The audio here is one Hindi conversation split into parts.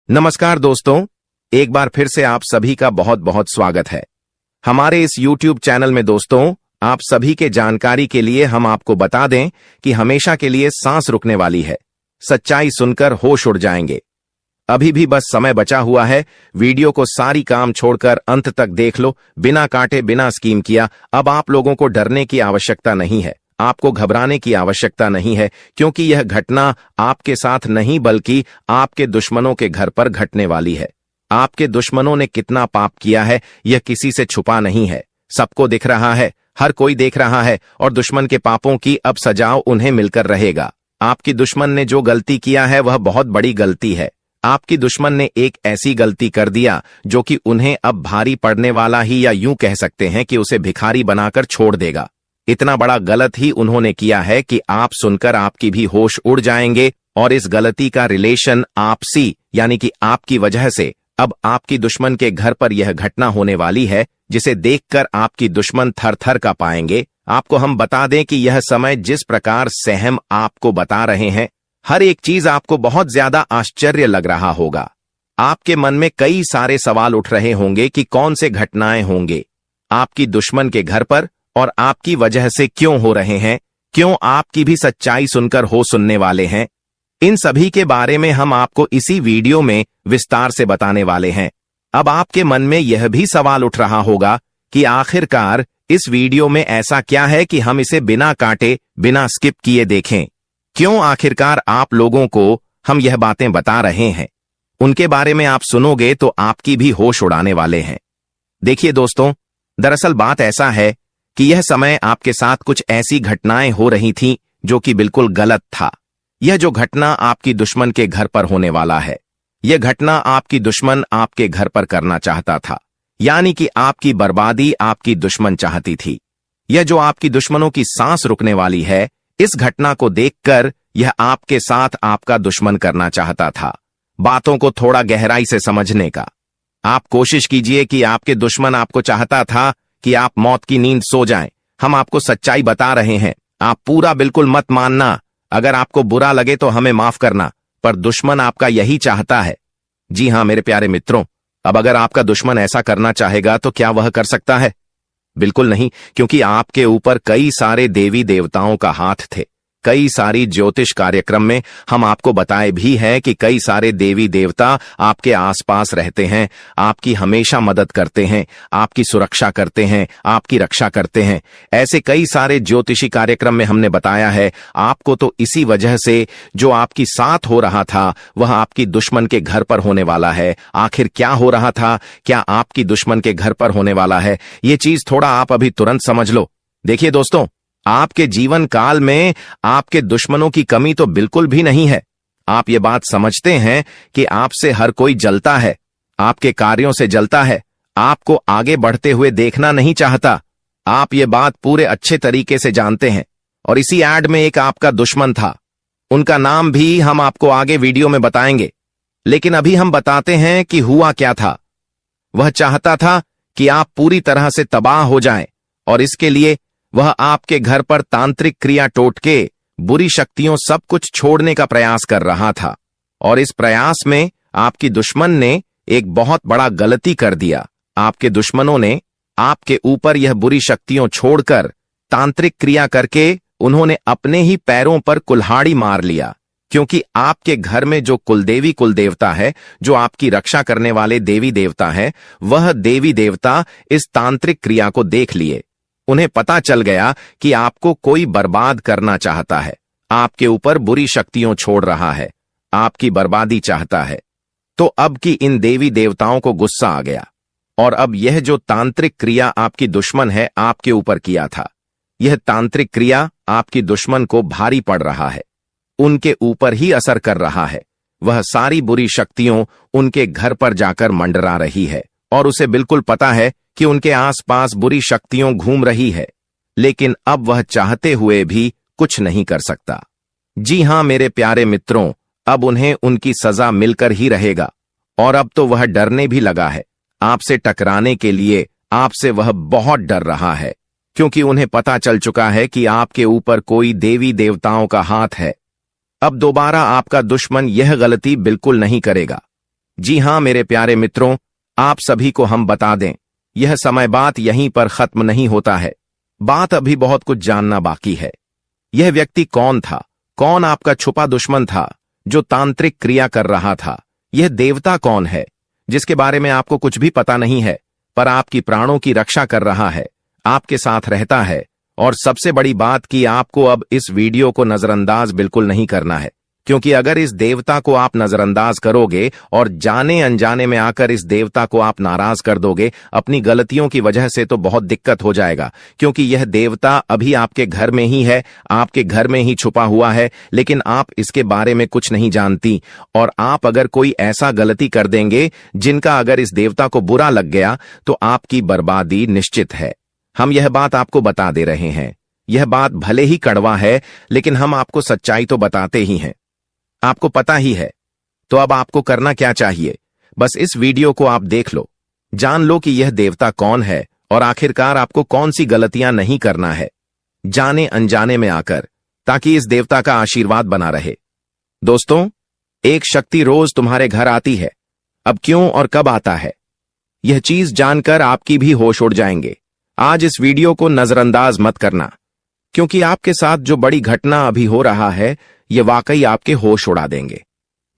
नमस्कार दोस्तों, एक बार फिर से आप सभी का बहुत बहुत स्वागत है हमारे इस YouTube चैनल में। दोस्तों, आप सभी के जानकारी के लिए हम आपको बता दें कि हमेशा के लिए सांस रुकने वाली है। सच्चाई सुनकर होश उड़ जाएंगे। अभी भी बस समय बचा हुआ है। वीडियो को सारी काम छोड़कर अंत तक देख लो, बिना काटे बिना स्कीम किया। अब आप लोगों को डरने की आवश्यकता नहीं है, आपको घबराने की आवश्यकता नहीं है, क्योंकि यह घटना आपके साथ नहीं बल्कि आपके दुश्मनों के घर पर घटने वाली है। आपके दुश्मनों ने कितना पाप किया है यह किसी से छुपा नहीं है, सबको दिख रहा है, हर कोई देख रहा है। और दुश्मन के पापों की अब सजाओ उन्हें मिलकर रहेगा। आपकी दुश्मन ने जो गलती किया है वह बहुत बड़ी गलती है। आपकी दुश्मन ने एक ऐसी गलती कर दिया जो कि उन्हें अब भारी पड़ने वाला ही, या यूं कह सकते हैं कि उसे भिखारी बनाकर छोड़ देगा। इतना बड़ा गलत ही उन्होंने किया है कि आप सुनकर आपकी भी होश उड़ जाएंगे। और इस गलती का रिलेशन आपसी यानी कि आपकी वजह से अब आपकी दुश्मन के घर पर यह घटना होने वाली है, जिसे देखकर आपकी दुश्मन थर थर का पाएंगे। आपको हम बता दें कि यह समय जिस प्रकार से हम आपको बता रहे हैं, हर एक चीज आपको बहुत ज्यादा आश्चर्य लग रहा होगा। आपके मन में कई सारे सवाल उठ रहे होंगे कि कौन से घटनाएं होंगे आपकी दुश्मन के घर पर और आपकी वजह से क्यों हो रहे हैं, क्यों आपकी भी सच्चाई सुनकर हो सुनने वाले हैं। इन सभी के बारे में हम आपको इसी वीडियो में विस्तार से बताने वाले हैं। अब आपके मन में यह भी सवाल उठ रहा होगा कि आखिरकार इस वीडियो में ऐसा क्या है कि हम इसे बिना काटे बिना स्किप किए देखें। क्यों आखिरकार आप लोगों को हम यह बातें बता रहे हैं, उनके बारे में आप सुनोगे तो आपकी भी होश उड़ाने वाले हैं। देखिए दोस्तों, दरअसल बात ऐसा है कि यह समय आपके साथ कुछ ऐसी घटनाएं हो रही थीं जो कि बिल्कुल गलत था। यह जो घटना आपकी दुश्मन के घर पर होने वाला है, यह घटना आपकी दुश्मन आपके घर पर करना चाहता था, यानी कि आपकी बर्बादी आपकी दुश्मन चाहती थी। यह जो आपकी दुश्मनों की सांस रुकने वाली है, इस घटना को देखकर यह आपके साथ आपका दुश्मन करना चाहता था। बातों को थोड़ा गहराई से समझने का आप कोशिश कीजिए कि आपके दुश्मन आपको चाहता था कि आप मौत की नींद सो जाएं। हम आपको सच्चाई बता रहे हैं, आप पूरा बिल्कुल मत मानना। अगर आपको बुरा लगे तो हमें माफ करना, पर दुश्मन आपका यही चाहता है। जी हां मेरे प्यारे मित्रों, अब अगर आपका दुश्मन ऐसा करना चाहेगा तो क्या वह कर सकता है? बिल्कुल नहीं, क्योंकि आपके ऊपर कई सारे देवी देवताओं का हाथ थे। कई सारी ज्योतिष कार्यक्रम में हम आपको बताए भी है कि कई सारे देवी देवता आपके आसपास रहते हैं, आपकी हमेशा मदद करते हैं, आपकी सुरक्षा करते हैं, आपकी रक्षा करते हैं। ऐसे कई सारे ज्योतिषी कार्यक्रम में हमने बताया है आपको। तो इसी वजह से जो आपकी साथ हो रहा था वह आपकी दुश्मन के घर पर होने वाला है। आखिर क्या हो रहा था, क्या आपकी दुश्मन के घर पर होने वाला है, ये चीज थोड़ा आप अभी तुरंत समझ लो। देखिए दोस्तों, आपके जीवन काल में आपके दुश्मनों की कमी तो बिल्कुल भी नहीं है। आप ये बात समझते हैं कि आपसे हर कोई जलता है, आपके कार्यों से जलता है, आपको आगे बढ़ते हुए देखना नहीं चाहता। आप ये बात पूरे अच्छे तरीके से जानते हैं। और इसी एड में एक आपका दुश्मन था, उनका नाम भी हम आपको आगे वीडियो में बताएंगे। लेकिन अभी हम बताते हैं कि हुआ क्या था। वह चाहता था कि आप पूरी तरह से तबाह हो जाएं, और इसके लिए वह आपके घर पर तांत्रिक क्रिया टोटके, बुरी शक्तियों सब कुछ छोड़ने का प्रयास कर रहा था। और इस प्रयास में आपकी दुश्मन ने एक बहुत बड़ा गलती कर दिया। आपके दुश्मनों ने आपके ऊपर यह बुरी शक्तियों छोड़कर तांत्रिक क्रिया करके उन्होंने अपने ही पैरों पर कुल्हाड़ी मार लिया। क्योंकि आपके घर में जो कुलदेवी कुलदेवता है, जो आपकी रक्षा करने वाले देवी देवता है, वह देवी देवता इस तांत्रिक क्रिया को देख लिए। उन्हें पता चल गया कि आपको कोई बर्बाद करना चाहता है, आपके ऊपर बुरी शक्तियों छोड़ रहा है, आपकी बर्बादी चाहता है। तो अब की इन देवी देवताओं को गुस्सा आ गया, और अब यह जो तांत्रिक क्रिया आपकी दुश्मन है आपके ऊपर किया था, यह तांत्रिक क्रिया आपकी दुश्मन को भारी पड़ रहा है, उनके ऊपर ही असर कर रहा है। वह सारी बुरी शक्तियों उनके घर पर जाकर मंडरा रही है, और उसे बिल्कुल पता है कि उनके आसपास बुरी शक्तियों घूम रही है, लेकिन अब वह चाहते हुए भी कुछ नहीं कर सकता। जी हां मेरे प्यारे मित्रों, अब उन्हें उनकी सजा मिलकर ही रहेगा। और अब तो वह डरने भी लगा है। आपसे टकराने के लिए आपसे वह बहुत डर रहा है, क्योंकि उन्हें पता चल चुका है कि आपके ऊपर कोई देवी देवताओं का हाथ है। अब दोबारा आपका दुश्मन यह गलती बिल्कुल नहीं करेगा। जी हाँ मेरे प्यारे मित्रों, आप सभी को हम बता दें, यह समय बात यहीं पर खत्म नहीं होता है। बात अभी बहुत कुछ जानना बाकी है। यह व्यक्ति कौन था? कौन आपका छुपा दुश्मन था जो तांत्रिक क्रिया कर रहा था? यह देवता कौन है जिसके बारे में आपको कुछ भी पता नहीं है, पर आपकी प्राणों की रक्षा कर रहा है, आपके साथ रहता है? और सबसे बड़ी बात कि आपको अब इस वीडियो को नजरअंदाज बिल्कुल नहीं करना है, क्योंकि अगर इस देवता को आप नजरअंदाज करोगे और जाने अनजाने में आकर इस देवता को आप नाराज कर दोगे अपनी गलतियों की वजह से, तो बहुत दिक्कत हो जाएगा। क्योंकि यह देवता अभी आपके घर में ही है, आपके घर में ही छुपा हुआ है, लेकिन आप इसके बारे में कुछ नहीं जानती। और आप अगर कोई ऐसा गलती कर देंगे जिनका अगर इस देवता को बुरा लग गया तो आपकी बर्बादी निश्चित है। हम यह बात आपको बता दे रहे हैं। यह बात भले ही कड़वा है, लेकिन हम आपको सच्चाई तो बताते ही हैं। आपको पता ही है, तो अब आपको करना क्या चाहिए? बस इस वीडियो को आप देख लो, जान लो कि यह देवता कौन है और आखिरकार आपको कौन सी गलतियां नहीं करना है जाने अनजाने में आकर, ताकि इस देवता का आशीर्वाद बना रहे। दोस्तों, एक शक्ति रोज तुम्हारे घर आती है। अब क्यों और कब आता है, यह चीज जानकर आपकी भी होश उड़ जाएंगे। आज इस वीडियो को नजरअंदाज मत करना, क्योंकि आपके साथ जो बड़ी घटना अभी हो रहा है ये वाकई आपके होश उड़ा देंगे।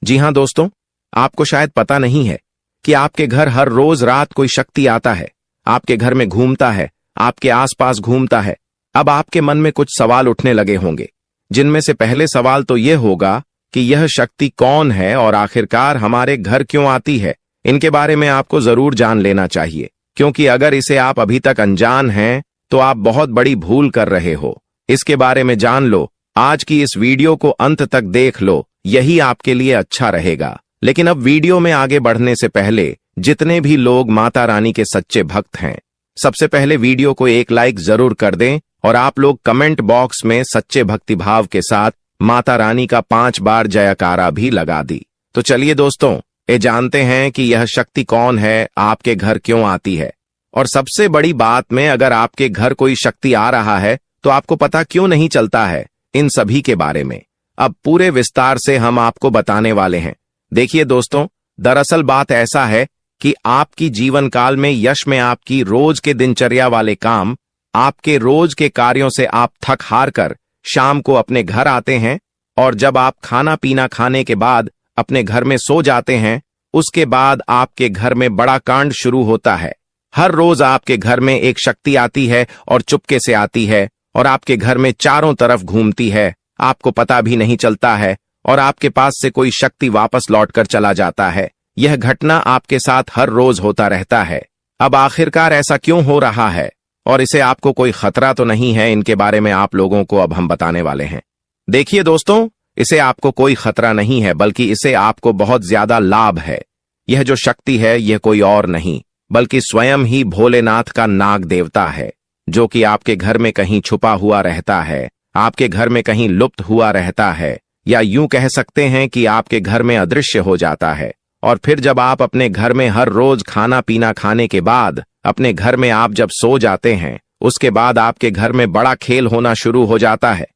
जी हां दोस्तों, आपको शायद पता नहीं है कि आपके घर हर रोज रात कोई शक्ति आता है, आपके घर में घूमता है, आपके आसपास घूमता है। अब आपके मन में कुछ सवाल उठने लगे होंगे, जिनमें से पहले सवाल तो यह होगा कि यह शक्ति कौन है और आखिरकार हमारे घर क्यों आती है। इनके बारे में आपको जरूर जान लेना चाहिए, क्योंकि अगर इसे आप अभी तक अनजान हैं तो आप बहुत बड़ी भूल कर रहे हो। इसके बारे में जान लो, आज की इस वीडियो को अंत तक देख लो, यही आपके लिए अच्छा रहेगा। लेकिन अब वीडियो में आगे बढ़ने से पहले जितने भी लोग माता रानी के सच्चे भक्त हैं, सबसे पहले वीडियो को एक लाइक जरूर कर दें और आप लोग कमेंट बॉक्स में सच्चे भक्तिभाव के साथ माता रानी का 5 बार जयकारा भी लगा दी। तो चलिए दोस्तों, ये जानते हैं कि यह शक्ति कौन है, आपके घर क्यों आती है, और सबसे बड़ी बात में अगर आपके घर कोई शक्ति आ रहा है तो आपको पता क्यों नहीं चलता है। इन सभी के बारे में अब पूरे विस्तार से हम आपको बताने वाले हैं। देखिए दोस्तों, दरअसल बात ऐसा है कि आपकी जीवन काल में यश में आपकी रोज के दिनचर्या वाले काम, आपके रोज के कार्यों से आप थक हार कर शाम को अपने घर आते हैं, और जब आप खाना पीना खाने के बाद अपने घर में सो जाते हैं, उसके बाद आपके घर में बड़ा कांड शुरू होता है। हर रोज आपके घर में एक शक्ति आती है और चुपके से आती है और आपके घर में चारों तरफ घूमती है, आपको पता भी नहीं चलता है, और आपके पास से कोई शक्ति वापस लौटकर चला जाता है। यह घटना आपके साथ हर रोज होता रहता है। अब आखिरकार ऐसा क्यों हो रहा है और इसे आपको कोई खतरा तो नहीं है, इनके बारे में आप लोगों को अब हम बताने वाले हैं। देखिए दोस्तों, इसे आपको कोई खतरा नहीं है, बल्कि इसे आपको बहुत ज्यादा लाभ है। यह जो शक्ति है यह कोई और नहीं बल्कि स्वयं ही भोलेनाथ का नाग देवता है, जो कि आपके घर में कहीं छुपा हुआ रहता है, आपके घर में कहीं लुप्त हुआ रहता है, या यूं कह सकते हैं कि आपके घर में अदृश्य हो जाता है। और फिर जब आप अपने घर में हर रोज खाना पीना खाने के बाद अपने घर में आप जब सो जाते हैं, उसके बाद आपके घर में बड़ा खेल होना शुरू हो जाता है।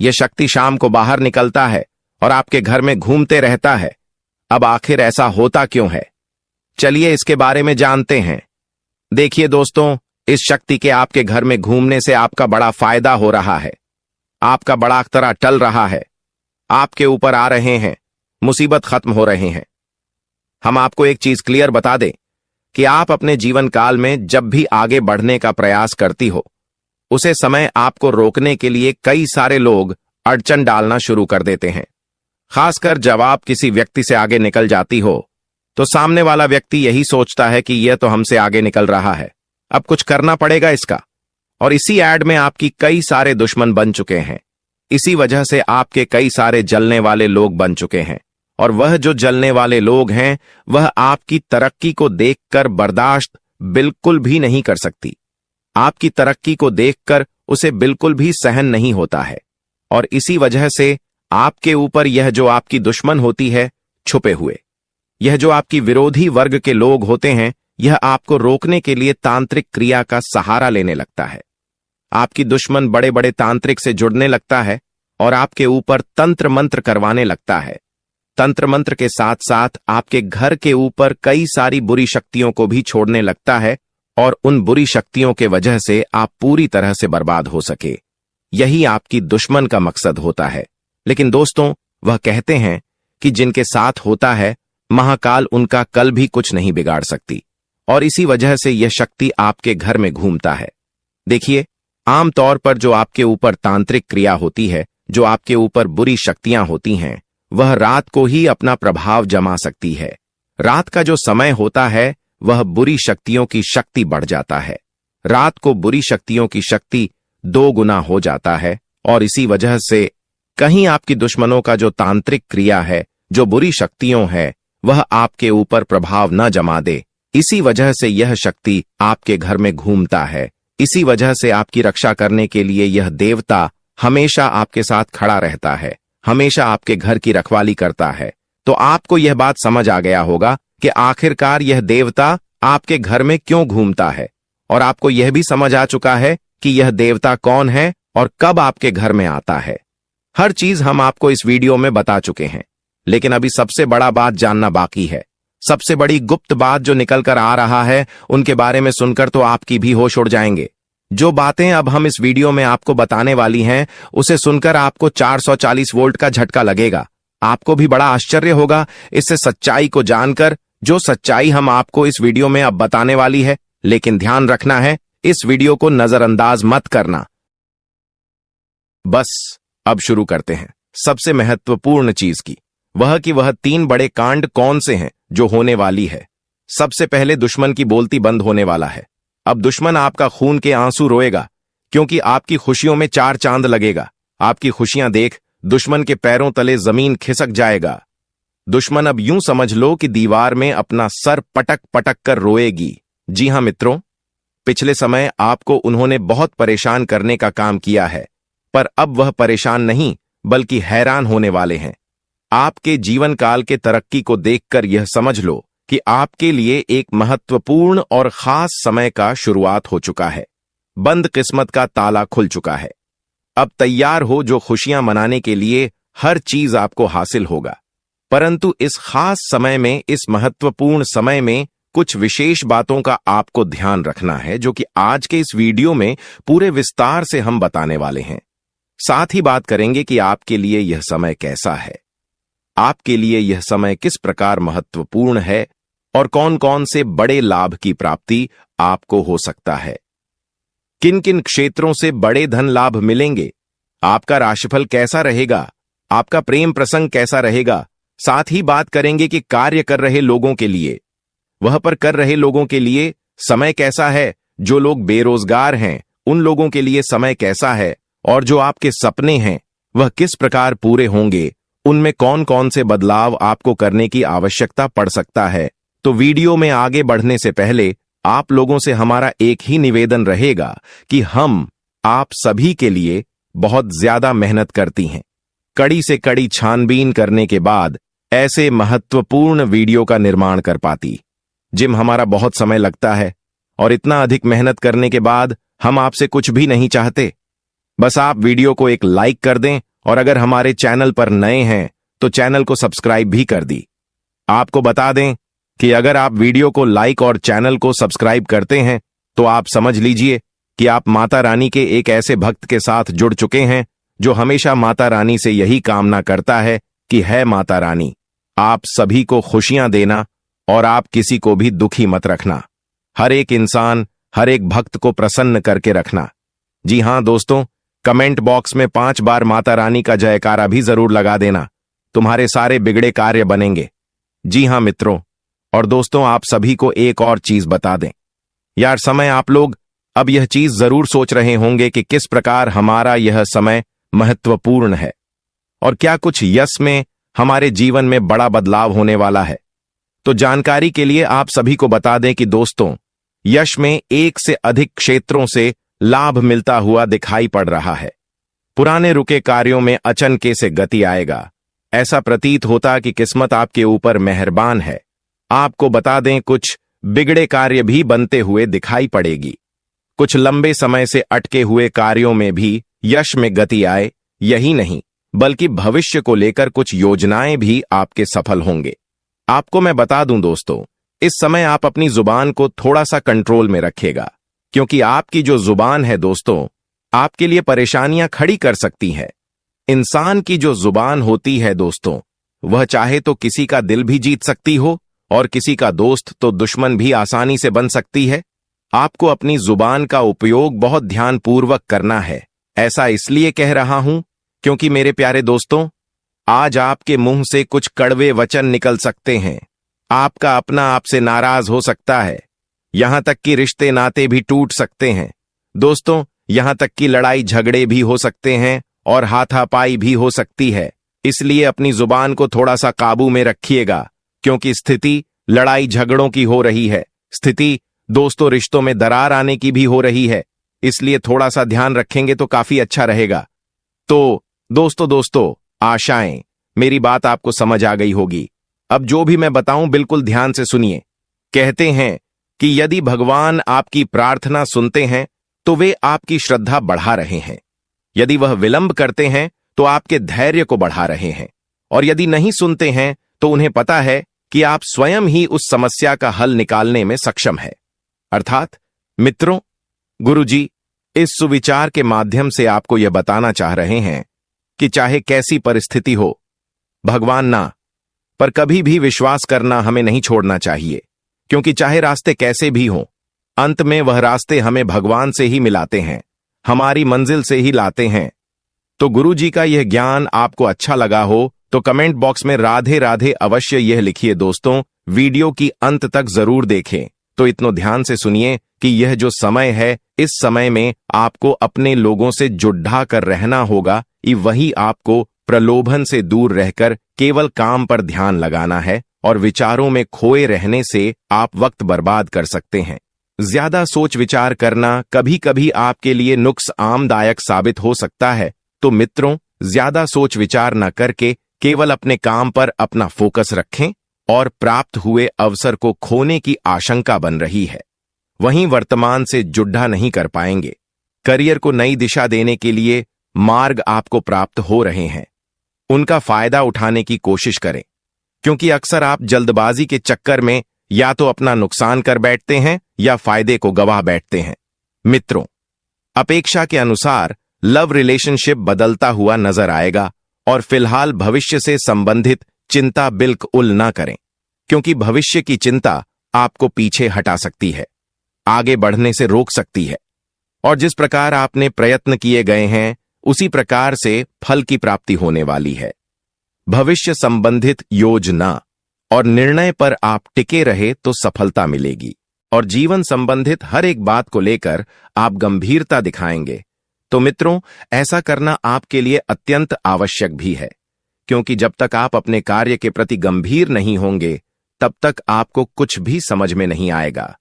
यह शक्ति शाम को बाहर निकलता है और आपके घर में घूमते रहता है। अब आखिर ऐसा होता क्यों है, चलिए इसके बारे में जानते हैं। देखिए दोस्तों, इस शक्ति के आपके घर में घूमने से आपका बड़ा फायदा हो रहा है, आपका बड़ा अख्तरा टल रहा है, आपके ऊपर आ रहे हैं, मुसीबत खत्म हो रहे हैं। हम आपको एक चीज क्लियर बता दें कि आप अपने जीवन काल में जब भी आगे बढ़ने का प्रयास करती हो, उसे समय आपको रोकने के लिए कई सारे लोग अड़चन डालना शुरू कर देते हैं। खासकर जब आप किसी व्यक्ति से आगे निकल जाती हो तो सामने वाला व्यक्ति यही सोचता है कि यह तो हमसे आगे निकल रहा है, अब कुछ करना पड़ेगा इसका। और इसी ऐड में आपकी कई सारे दुश्मन बन चुके हैं। इसी वजह से आपके कई सारे जलने वाले लोग बन चुके हैं, और वह जो जलने वाले लोग हैं वह आपकी तरक्की को देखकर बर्दाश्त बिल्कुल भी नहीं कर सकती। आपकी तरक्की को देखकर उसे बिल्कुल भी सहन नहीं होता है, और इसी वजह से आपके ऊपर यह जो आपकी दुश्मन होती है छुपे हुए, यह जो आपकी विरोधी वर्ग के लोग होते हैं, यह आपको रोकने के लिए तांत्रिक क्रिया का सहारा लेने लगता है। आपकी दुश्मन बड़े बड़े तांत्रिक से जुड़ने लगता है और आपके ऊपर तंत्र मंत्र करवाने लगता है, तंत्र मंत्र के साथ साथ आपके घर के ऊपर कई सारी बुरी शक्तियों को भी छोड़ने लगता है और उन बुरी शक्तियों के वजह से आप पूरी तरह से बर्बाद हो सके। यही आपकी दुश्मन का मकसद होता है। लेकिन दोस्तों, वह कहते हैं कि जिनके साथ होता है महाकाल उनका कल भी कुछ नहीं बिगाड़ सकती, और इसी वजह से यह शक्ति आपके घर में घूमता है। देखिए, आमतौर पर जो आपके ऊपर तांत्रिक क्रिया होती है, जो आपके ऊपर बुरी शक्तियां होती हैं, वह रात को ही अपना प्रभाव जमा सकती है। रात का जो समय होता है वह बुरी शक्तियों की शक्ति बढ़ जाता है। रात को बुरी शक्तियों की शक्ति 2 गुना हो जाता है, और इसी वजह से कहीं आपकी दुश्मनों का जो तांत्रिक क्रिया है, जो बुरी शक्तियों है, वह आपके ऊपर प्रभाव न जमा दे। इसी वजह से यह शक्ति आपके घर में घूमता है। इसी वजह से आपकी रक्षा करने के लिए यह देवता हमेशा आपके साथ खड़ा रहता है, हमेशा आपके घर की रखवाली करता है। तो आपको यह बात समझ आ गया होगा कि आखिरकार यह देवता आपके घर में क्यों घूमता है, और आपको यह भी समझ आ चुका है कि यह देवता कौन है और कब आपके घर में आता है। हर चीज हम आपको इस वीडियो में बता चुके हैं, लेकिन अभी सबसे बड़ा बात जानना बाकी है। सबसे बड़ी गुप्त बात जो निकल कर आ रहा है, उनके बारे में सुनकर तो आपकी भी होश उड़ जाएंगे। जो बातें अब हम इस वीडियो में आपको बताने वाली हैं, उसे सुनकर आपको 440 वोल्ट का झटका लगेगा। आपको भी बड़ा आश्चर्य होगा इससे सच्चाई को जानकर, जो सच्चाई हम आपको इस वीडियो में अब बताने वाली है। लेकिन ध्यान रखना है, इस वीडियो को नजरअंदाज मत करना। बस अब शुरू करते हैं सबसे महत्वपूर्ण चीज की, वह कि वह 3 बड़े कांड कौन से हैं जो होने वाली है। सबसे पहले दुश्मन की बोलती बंद होने वाला है। अब दुश्मन आपका खून के आंसू रोएगा, क्योंकि आपकी खुशियों में 4 चांद लगेगा। आपकी खुशियां देख दुश्मन के पैरों तले जमीन खिसक जाएगा। दुश्मन अब यूं समझ लो कि दीवार में अपना सर पटक पटक कर रोएगी। जी हां मित्रों, पिछले समय आपको उन्होंने बहुत परेशान करने का काम किया है, पर अब वह परेशान नहीं बल्कि हैरान होने वाले हैं। आपके जीवन काल के तरक्की को देखकर यह समझ लो कि आपके लिए एक महत्वपूर्ण और खास समय का शुरुआत हो चुका है। बंद किस्मत का ताला खुल चुका है। अब तैयार हो जो खुशियां मनाने के लिए हर चीज आपको हासिल होगा। परंतु इस खास समय में, इस महत्वपूर्ण समय में कुछ विशेष बातों का आपको ध्यान रखना है, जो कि आज के इस वीडियो में पूरे विस्तार से हम बताने वाले हैं। साथ ही बात करेंगे कि आपके लिए यह समय कैसा है, आपके लिए यह समय किस प्रकार महत्वपूर्ण है, और कौन कौन से बड़े लाभ की प्राप्ति आपको हो सकता है। किन किन क्षेत्रों से बड़े धन लाभ मिलेंगे, आपका राशिफल कैसा रहेगा, आपका प्रेम प्रसंग कैसा रहेगा। साथ ही बात करेंगे कि कार्य कर रहे लोगों के लिए, वह पर कर रहे लोगों के लिए समय कैसा है। जो लोग बेरोजगार हैं उन लोगों के लिए समय कैसा है, और जो आपके सपने हैं वह किस प्रकार पूरे होंगे, उनमें कौन कौन से बदलाव आपको करने की आवश्यकता पड़ सकता है। तो वीडियो में आगे बढ़ने से पहले आप लोगों से हमारा एक ही निवेदन रहेगा कि हम आप सभी के लिए बहुत ज्यादा मेहनत करती हैं। कड़ी से कड़ी छानबीन करने के बाद ऐसे महत्वपूर्ण वीडियो का निर्माण कर पाती। जिम हमारा बहुत समय लगता है, और इतना अधिक मेहनत करने के बाद हम आपसे कुछ भी नहीं चाहते। बस आप वीडियो को एक लाइक कर दें, और अगर हमारे चैनल पर नए हैं तो चैनल को सब्सक्राइब भी कर दी। आपको बता दें कि अगर आप वीडियो को लाइक और चैनल को सब्सक्राइब करते हैं तो आप समझ लीजिए कि आप माता रानी के एक ऐसे भक्त के साथ जुड़ चुके हैं जो हमेशा माता रानी से यही कामना करता है कि है माता रानी, आप सभी को खुशियां देना और आप किसी को भी दुखी मत रखना। हर एक इंसान, हर एक भक्त को प्रसन्न करके रखना। जी हां दोस्तों, कमेंट बॉक्स में 5 बार माता रानी का जयकारा भी जरूर लगा देना। तुम्हारे सारे बिगड़े कार्य बनेंगे। जी हां मित्रों और दोस्तों, आप सभी को एक और चीज बता दें यार, समय आप लोग अब यह चीज जरूर सोच रहे होंगे कि किस प्रकार हमारा यह समय महत्वपूर्ण है और क्या कुछ यश में हमारे जीवन में बड़ा बदलाव होने वाला है। तो जानकारी के लिए आप सभी को बता दें कि दोस्तों, यश में एक से अधिक क्षेत्रों से लाभ मिलता हुआ दिखाई पड़ रहा है। पुराने रुके कार्यों में अचनके से गति आएगा। ऐसा प्रतीत होता कि किस्मत आपके ऊपर मेहरबान है। आपको बता दें, कुछ बिगड़े कार्य भी बनते हुए दिखाई पड़ेगी। कुछ लंबे समय से अटके हुए कार्यों में भी यश में गति आए। यही नहीं बल्कि भविष्य को लेकर कुछ योजनाएं भी आपके सफल होंगे। आपको मैं बता दूं दोस्तों, इस समय आप अपनी जुबान को थोड़ा सा कंट्रोल में रखिएगा, क्योंकि आपकी जो जुबान है दोस्तों, आपके लिए परेशानियां खड़ी कर सकती है। इंसान की जो जुबान होती है दोस्तों, वह चाहे तो किसी का दिल भी जीत सकती हो और किसी का दोस्त तो दुश्मन भी आसानी से बन सकती है। आपको अपनी जुबान का उपयोग बहुत ध्यानपूर्वक करना है। ऐसा इसलिए कह रहा हूं क्योंकि मेरे प्यारे दोस्तों, आज आपके मुंह से कुछ कड़वे वचन निकल सकते हैं। आपका अपना आपसे नाराज हो सकता है, यहां तक कि रिश्ते नाते भी टूट सकते हैं। दोस्तों, यहां तक कि लड़ाई झगड़े भी हो सकते हैं और हाथापाई भी हो सकती है। इसलिए अपनी जुबान को थोड़ा सा काबू में रखिएगा, क्योंकि स्थिति लड़ाई झगड़ों की हो रही है। स्थिति दोस्तों रिश्तों में दरार आने की भी हो रही है। इसलिए थोड़ा सा ध्यान रखेंगे तो काफी अच्छा रहेगा। तो दोस्तों आशाएं मेरी बात आपको समझ आ गई होगी। अब जो भी मैं बताऊं बिल्कुल ध्यान से सुनिए। कहते हैं कि यदि भगवान आपकी प्रार्थना सुनते हैं तो वे आपकी श्रद्धा बढ़ा रहे हैं। यदि वह विलंब करते हैं तो आपके धैर्य को बढ़ा रहे हैं, और यदि नहीं सुनते हैं तो उन्हें पता है कि आप स्वयं ही उस समस्या का हल निकालने में सक्षम है। अर्थात मित्रों, गुरुजी इस सुविचार के माध्यम से आपको यह बताना चाह रहे हैं कि चाहे कैसी परिस्थिति हो, भगवान ना पर कभी भी विश्वास करना हमें नहीं छोड़ना चाहिए, क्योंकि चाहे रास्ते कैसे भी हों, अंत में वह रास्ते हमें भगवान से ही मिलाते हैं, हमारी मंजिल से ही लाते हैं। तो गुरुजी का यह ज्ञान आपको अच्छा लगा हो तो कमेंट बॉक्स में राधे राधे अवश्य यह लिखिए। दोस्तों, वीडियो की अंत तक जरूर देखें। तो इतना ध्यान से सुनिए कि यह जो समय है, इस समय में आपको अपने लोगों से जुड़ा कर रहना होगा। वही आपको प्रलोभन से दूर रहकर केवल काम पर ध्यान लगाना है, और विचारों में खोए रहने से आप वक्त बर्बाद कर सकते हैं। ज्यादा सोच विचार करना कभी कभी आपके लिए नुकसानदायक साबित हो सकता है। तो मित्रों, ज्यादा सोच विचार न करके केवल अपने काम पर अपना फोकस रखें, और प्राप्त हुए अवसर को खोने की आशंका बन रही है। वहीं वर्तमान से जुड़ा नहीं कर पाएंगे। करियर को नई दिशा देने के लिए मार्ग आपको प्राप्त हो रहे हैं, उनका फायदा उठाने की कोशिश करें, क्योंकि अक्सर आप जल्दबाजी के चक्कर में या तो अपना नुकसान कर बैठते हैं या फायदे को गवा बैठते हैं। मित्रों, अपेक्षा के अनुसार लव रिलेशनशिप बदलता हुआ नजर आएगा, और फिलहाल भविष्य से संबंधित चिंता बिल्कुल ना करें, क्योंकि भविष्य की चिंता आपको पीछे हटा सकती है, आगे बढ़ने से रोक सकती है, और जिस प्रकार आपने प्रयत्न किए गए हैं उसी प्रकार से फल की प्राप्ति होने वाली है। भविष्य संबंधित योजना और निर्णय पर आप टिके रहे तो सफलता मिलेगी, और जीवन संबंधित हर एक बात को लेकर आप गंभीरता दिखाएंगे। तो मित्रों, ऐसा करना आपके लिए अत्यंत आवश्यक भी है, क्योंकि जब तक आप अपने कार्य के प्रति गंभीर नहीं होंगे तब तक आपको कुछ भी समझ में नहीं आएगा।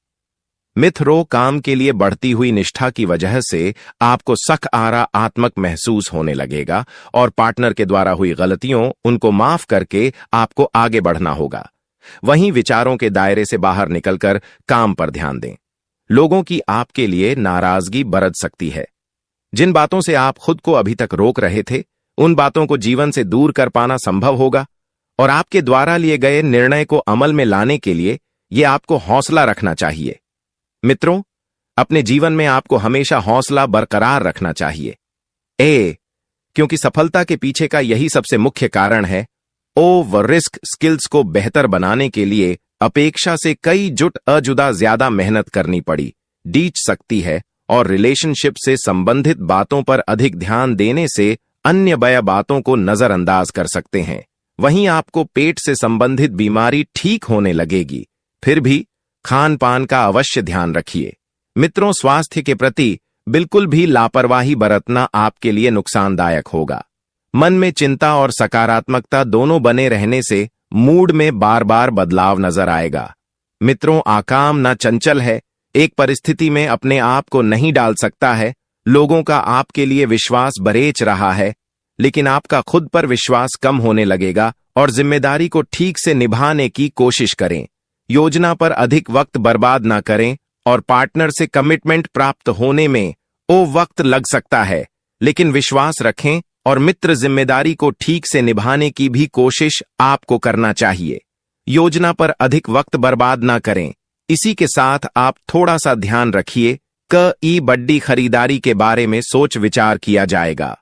मित्रों, काम के लिए बढ़ती हुई निष्ठा की वजह से आपको सकारात्मक महसूस होने लगेगा, और पार्टनर के द्वारा हुई गलतियों उनको माफ करके आपको आगे बढ़ना होगा। वहीं विचारों के दायरे से बाहर निकलकर काम पर ध्यान दें। लोगों की आपके लिए नाराजगी बरत सकती है। जिन बातों से आप खुद को अभी तक रोक रहे थे, उन बातों को जीवन से दूर कर पाना संभव होगा, और आपके द्वारा लिए गए निर्णय को अमल में लाने के लिए यह आपको हौसला रखना चाहिए। मित्रों, अपने जीवन में आपको हमेशा हौसला बरकरार रखना चाहिए, क्योंकि सफलता के पीछे का यही सबसे मुख्य कारण है। रिस्क स्किल्स को बेहतर बनाने के लिए अपेक्षा से कई जुदा ज्यादा मेहनत करनी पड़ी डीच सकती है, और रिलेशनशिप से संबंधित बातों पर अधिक ध्यान देने से अन्य बातों को नजरअंदाज कर सकते हैं। वहीं आपको पेट से संबंधित बीमारी ठीक होने लगेगी। फिर भी खान पान का अवश्य ध्यान रखिए। मित्रों, स्वास्थ्य के प्रति बिल्कुल भी लापरवाही बरतना आपके लिए नुकसानदायक होगा। मन में चिंता और सकारात्मकता दोनों बने रहने से मूड में बार बार बदलाव नजर आएगा। मित्रों, आकाम ना चंचल है, एक परिस्थिति में अपने आप को नहीं डाल सकता है। लोगों का आपके लिए विश्वास बरेच रहा है, लेकिन आपका खुद पर विश्वास कम होने लगेगा, और जिम्मेदारी को ठीक से निभाने की कोशिश करें। योजना पर अधिक वक्त बर्बाद ना करें, और पार्टनर से कमिटमेंट प्राप्त होने में वक्त लग सकता है, लेकिन विश्वास रखें और मित्र जिम्मेदारी को ठीक से निभाने की भी कोशिश आपको करना चाहिए। योजना पर अधिक वक्त बर्बाद ना करें। इसी के साथ आप थोड़ा सा ध्यान रखिए कि बड़ी खरीदारी के बारे में सोच विचार किया जाएगा।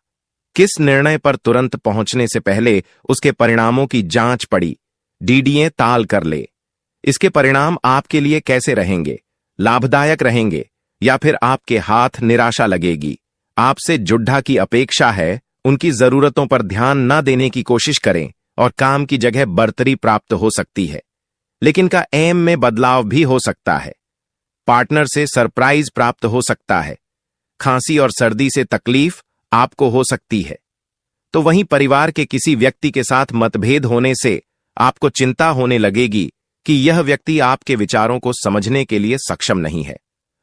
किस निर्णय पर तुरंत पहुंचने से पहले उसके परिणामों की जांच पड़ी डीडीए ताल कर ले। इसके परिणाम आपके लिए कैसे रहेंगे, लाभदायक रहेंगे या फिर आपके हाथ निराशा लगेगी। आपसे जुड्ढा की अपेक्षा है, उनकी जरूरतों पर ध्यान न देने की कोशिश करें और काम की जगह बढ़तरी प्राप्त हो सकती है, लेकिन का एम में बदलाव भी हो सकता है। पार्टनर से सरप्राइज प्राप्त हो सकता है। खांसी और सर्दी से तकलीफ आपको हो सकती है। तो वहीं परिवार के किसी व्यक्ति के साथ मतभेद होने से आपको चिंता होने लगेगी कि यह व्यक्ति आपके विचारों को समझने के लिए सक्षम नहीं है।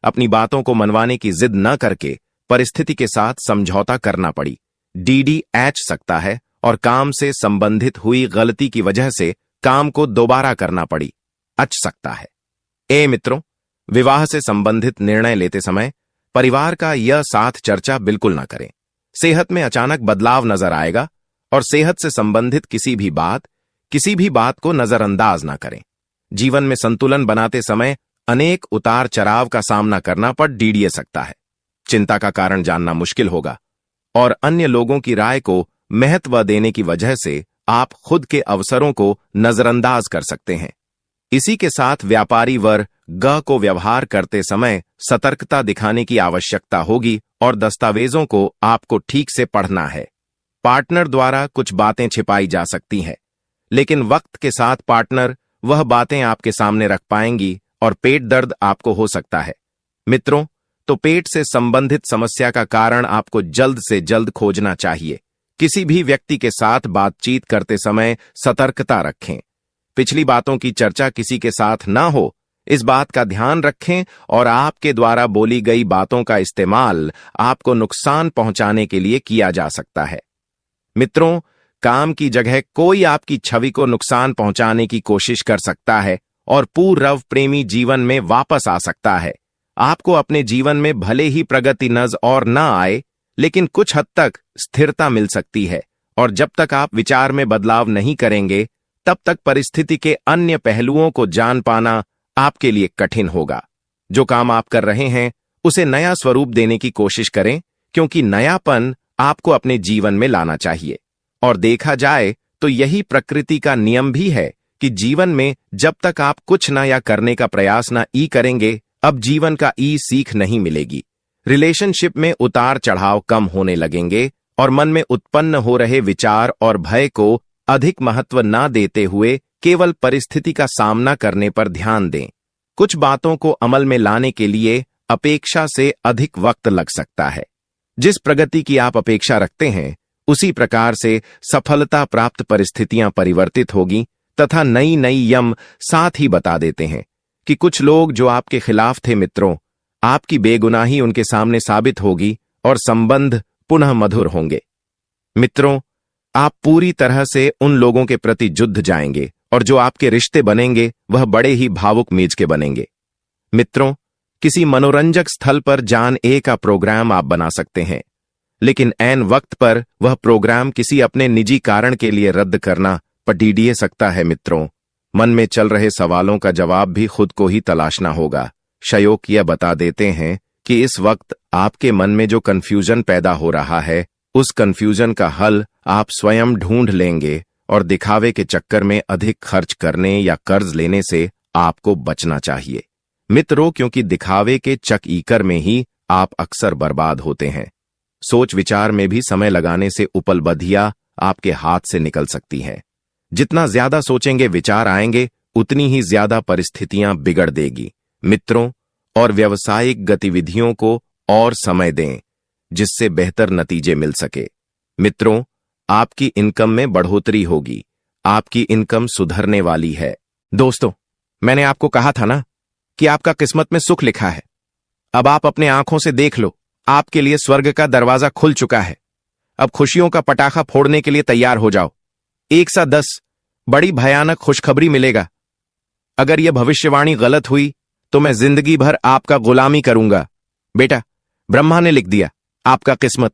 अपनी बातों को मनवाने की जिद न करके परिस्थिति के साथ समझौता करना पड़ी डीडी एच सकता है और काम से संबंधित हुई गलती की वजह से काम को दोबारा करना पड़ी अच सकता है। ए मित्रों, विवाह से संबंधित निर्णय लेते समय परिवार का यह साथ चर्चा बिल्कुल ना करें। सेहत में अचानक बदलाव नजर आएगा और सेहत से संबंधित किसी भी बात को नजरअंदाज ना करें। जीवन में संतुलन बनाते समय अनेक उतार चढ़ाव का सामना करना पड़ डीडीए सकता है। चिंता का कारण जानना मुश्किल होगा और अन्य लोगों की राय को महत्व देने की वजह से आप खुद के अवसरों को नजरअंदाज कर सकते हैं। इसी के साथ व्यापारी वर्ग को व्यवहार करते समय सतर्कता दिखाने की आवश्यकता होगी और दस्तावेजों को आपको ठीक से पढ़ना है। पार्टनर द्वारा कुछ बातें छिपाई जा सकती हैं, लेकिन वक्त के साथ पार्टनर वह बातें आपके सामने रख पाएंगी और पेट दर्द आपको हो सकता है। मित्रों, तो पेट से संबंधित समस्या का कारण आपको जल्द से जल्द खोजना चाहिए। किसी भी व्यक्ति के साथ बातचीत करते समय सतर्कता रखें। पिछली बातों की चर्चा किसी के साथ ना हो, इस बात का ध्यान रखें और आपके द्वारा बोली गई बातों का इस्तेमाल आपको नुकसान पहुंचाने के लिए किया जा सकता है। मित्रों, काम की जगह कोई आपकी छवि को नुकसान पहुंचाने की कोशिश कर सकता है और पूर्व प्रेमी जीवन में वापस आ सकता है। आपको अपने जीवन में भले ही प्रगति नजर और न आए, लेकिन कुछ हद तक स्थिरता मिल सकती है और जब तक आप विचार में बदलाव नहीं करेंगे, तब तक परिस्थिति के अन्य पहलुओं को जान पाना आपके लिए कठिन होगा। जो काम आप कर रहे हैं उसे नया स्वरूप देने की कोशिश करें, क्योंकि नयापन आपको अपने जीवन में लाना चाहिए। और देखा जाए तो यही प्रकृति का नियम भी है कि जीवन में जब तक आप कुछ नया करने का प्रयास ना करेंगे, अब जीवन का सीख नहीं मिलेगी। रिलेशनशिप में उतार चढ़ाव कम होने लगेंगे और मन में उत्पन्न हो रहे विचार और भय को अधिक महत्व ना देते हुए केवल परिस्थिति का सामना करने पर ध्यान दें। कुछ बातों को अमल में लाने के लिए अपेक्षा से अधिक वक्त लग सकता है। जिस प्रगति की आप अपेक्षा रखते हैं, उसी प्रकार से सफलता प्राप्त परिस्थितियां परिवर्तित होगी तथा नई यम साथ ही बता देते हैं कि कुछ लोग जो आपके खिलाफ थे मित्रों, आपकी बेगुनाही उनके सामने साबित होगी और संबंध पुनः मधुर होंगे। मित्रों, आप पूरी तरह से उन लोगों के प्रति जुड़ जाएंगे और जो आपके रिश्ते बनेंगे वह बड़े ही भावुक मीज के बनेंगे। मित्रों, किसी मनोरंजक स्थल पर जान का प्रोग्राम आप बना सकते हैं, लेकिन ऐन वक्त पर वह प्रोग्राम किसी अपने निजी कारण के लिए रद्द करना पड़ सकता है। मित्रों, मन में चल रहे सवालों का जवाब भी खुद को ही तलाशना होगा। शयोक यह बता देते हैं कि इस वक्त आपके मन में जो कंफ्यूजन पैदा हो रहा है, उस कंफ्यूजन का हल आप स्वयं ढूंढ लेंगे और दिखावे के चक्कर में अधिक खर्च करने या कर्ज लेने से आपको बचना चाहिए। मित्रों, क्योंकि दिखावे के चक्कर में ही आप अक्सर बर्बाद होते हैं। सोच विचार में भी समय लगाने से उपलब्धियां आपके हाथ से निकल सकती हैं। जितना ज्यादा सोचेंगे विचार आएंगे, उतनी ही ज्यादा परिस्थितियां बिगड़ देगी। मित्रों, और व्यावसायिक गतिविधियों को और समय दें जिससे बेहतर नतीजे मिल सके। मित्रों, आपकी इनकम में बढ़ोतरी होगी। आपकी इनकम सुधरने वाली है। दोस्तों, मैंने आपको कहा था ना कि आपका किस्मत में सुख लिखा है। अब आप अपने आंखों से देख लो, आपके लिए स्वर्ग का दरवाजा खुल चुका है। अब खुशियों का पटाखा फोड़ने के लिए तैयार हो जाओ। 110 बड़ी भयानक खुशखबरी मिलेगा। अगर यह भविष्यवाणी गलत हुई तो मैं जिंदगी भर आपका गुलामी करूंगा। बेटा, ब्रह्मा ने लिख दिया, आपका किस्मत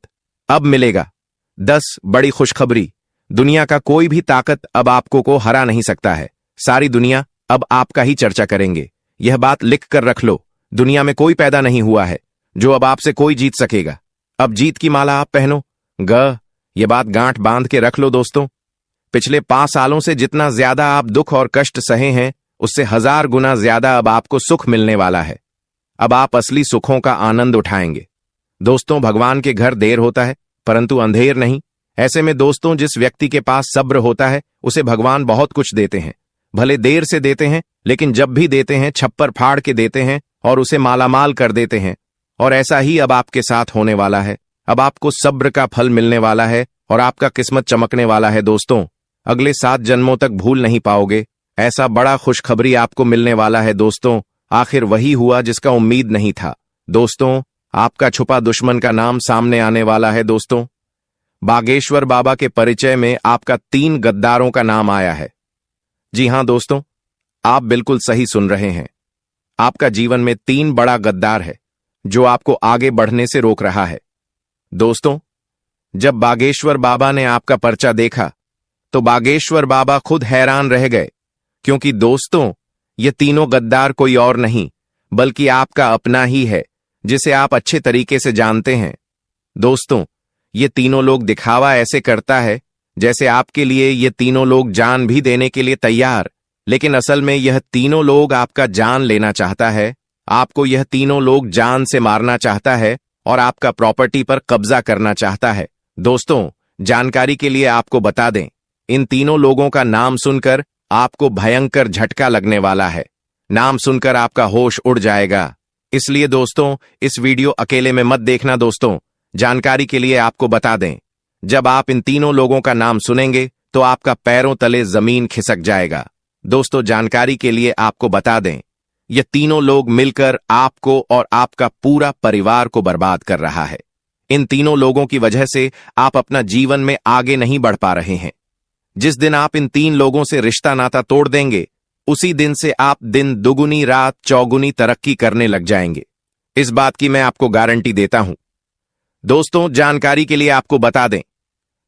अब मिलेगा। 10 बड़ी खुशखबरी। दुनिया का कोई भी ताकत अब आपको को हरा नहीं सकता है। सारी दुनिया अब आपका ही चर्चा करेंगे। यह बात लिख कर रख लो। दुनिया में कोई पैदा नहीं हुआ है जो अब आपसे कोई जीत सकेगा। अब जीत की माला आप पहनो। ये बात गांठ बांध के रख लो दोस्तों। पिछले 5 सालों से जितना ज्यादा आप दुख और कष्ट सहे हैं, उससे 1000 गुना ज्यादा अब आपको सुख मिलने वाला है। अब आप असली सुखों का आनंद उठाएंगे। दोस्तों, भगवान के घर देर होता है परंतु अंधेर नहीं। ऐसे में दोस्तों, जिस व्यक्ति के पास सब्र होता है उसे भगवान बहुत कुछ देते हैं। भले देर से देते हैं, लेकिन जब भी देते हैं छप्पर फाड़ के देते हैं और उसे मालामाल कर देते हैं। और ऐसा ही अब आपके साथ होने वाला है। अब आपको सब्र का फल मिलने वाला है और आपका किस्मत चमकने वाला है। दोस्तों, अगले 7 जन्मों तक भूल नहीं पाओगे, ऐसा बड़ा खुशखबरी आपको मिलने वाला है। दोस्तों, आखिर वही हुआ जिसका उम्मीद नहीं था। दोस्तों, आपका छुपा दुश्मन का नाम सामने आने वाला है। दोस्तों, बागेश्वर बाबा के परिचय में आपका 3 गद्दारों का नाम आया है। जी हां दोस्तों, आप बिल्कुल सही सुन रहे हैं। आपका जीवन में 3 बड़ा गद्दार है जो आपको आगे बढ़ने से रोक रहा है। दोस्तों, जब बागेश्वर बाबा ने आपका पर्चा देखा तो बागेश्वर बाबा खुद हैरान रह गए, क्योंकि दोस्तों, ये तीनों गद्दार कोई और नहीं बल्कि आपका अपना ही है, जिसे आप अच्छे तरीके से जानते हैं। दोस्तों, ये तीनों लोग दिखावा ऐसे करता है जैसे आपके लिए ये तीनों लोग जान भी देने के लिए तैयार, लेकिन असल में यह तीनों लोग आपका जान लेना चाहता है। आपको यह तीनों लोग जान से मारना चाहता है और आपका प्रॉपर्टी पर कब्जा करना चाहता है। दोस्तों, जानकारी के लिए आपको बता दें, इन तीनों लोगों का नाम सुनकर आपको भयंकर झटका लगने वाला है। नाम सुनकर आपका होश उड़ जाएगा। इसलिए दोस्तों, इस वीडियो अकेले में मत देखना। दोस्तों, जानकारी के लिए आपको बता दें, जब आप इन तीनों लोगों का नाम सुनेंगे तो आपका पैरों तले जमीन खिसक जाएगा। दोस्तों, जानकारी के लिए आपको बता दें, ये तीनों लोग मिलकर आपको और आपका पूरा परिवार को बर्बाद कर रहा है। इन तीनों लोगों की वजह से आप अपना जीवन में आगे नहीं बढ़ पा रहे हैं। जिस दिन आप इन 3 लोगों से रिश्ता नाता तोड़ देंगे, उसी दिन से आप दिन दुगुनी रात चौगुनी तरक्की करने लग जाएंगे। इस बात की मैं आपको गारंटी देता हूं। दोस्तों, जानकारी के लिए आपको बता दें,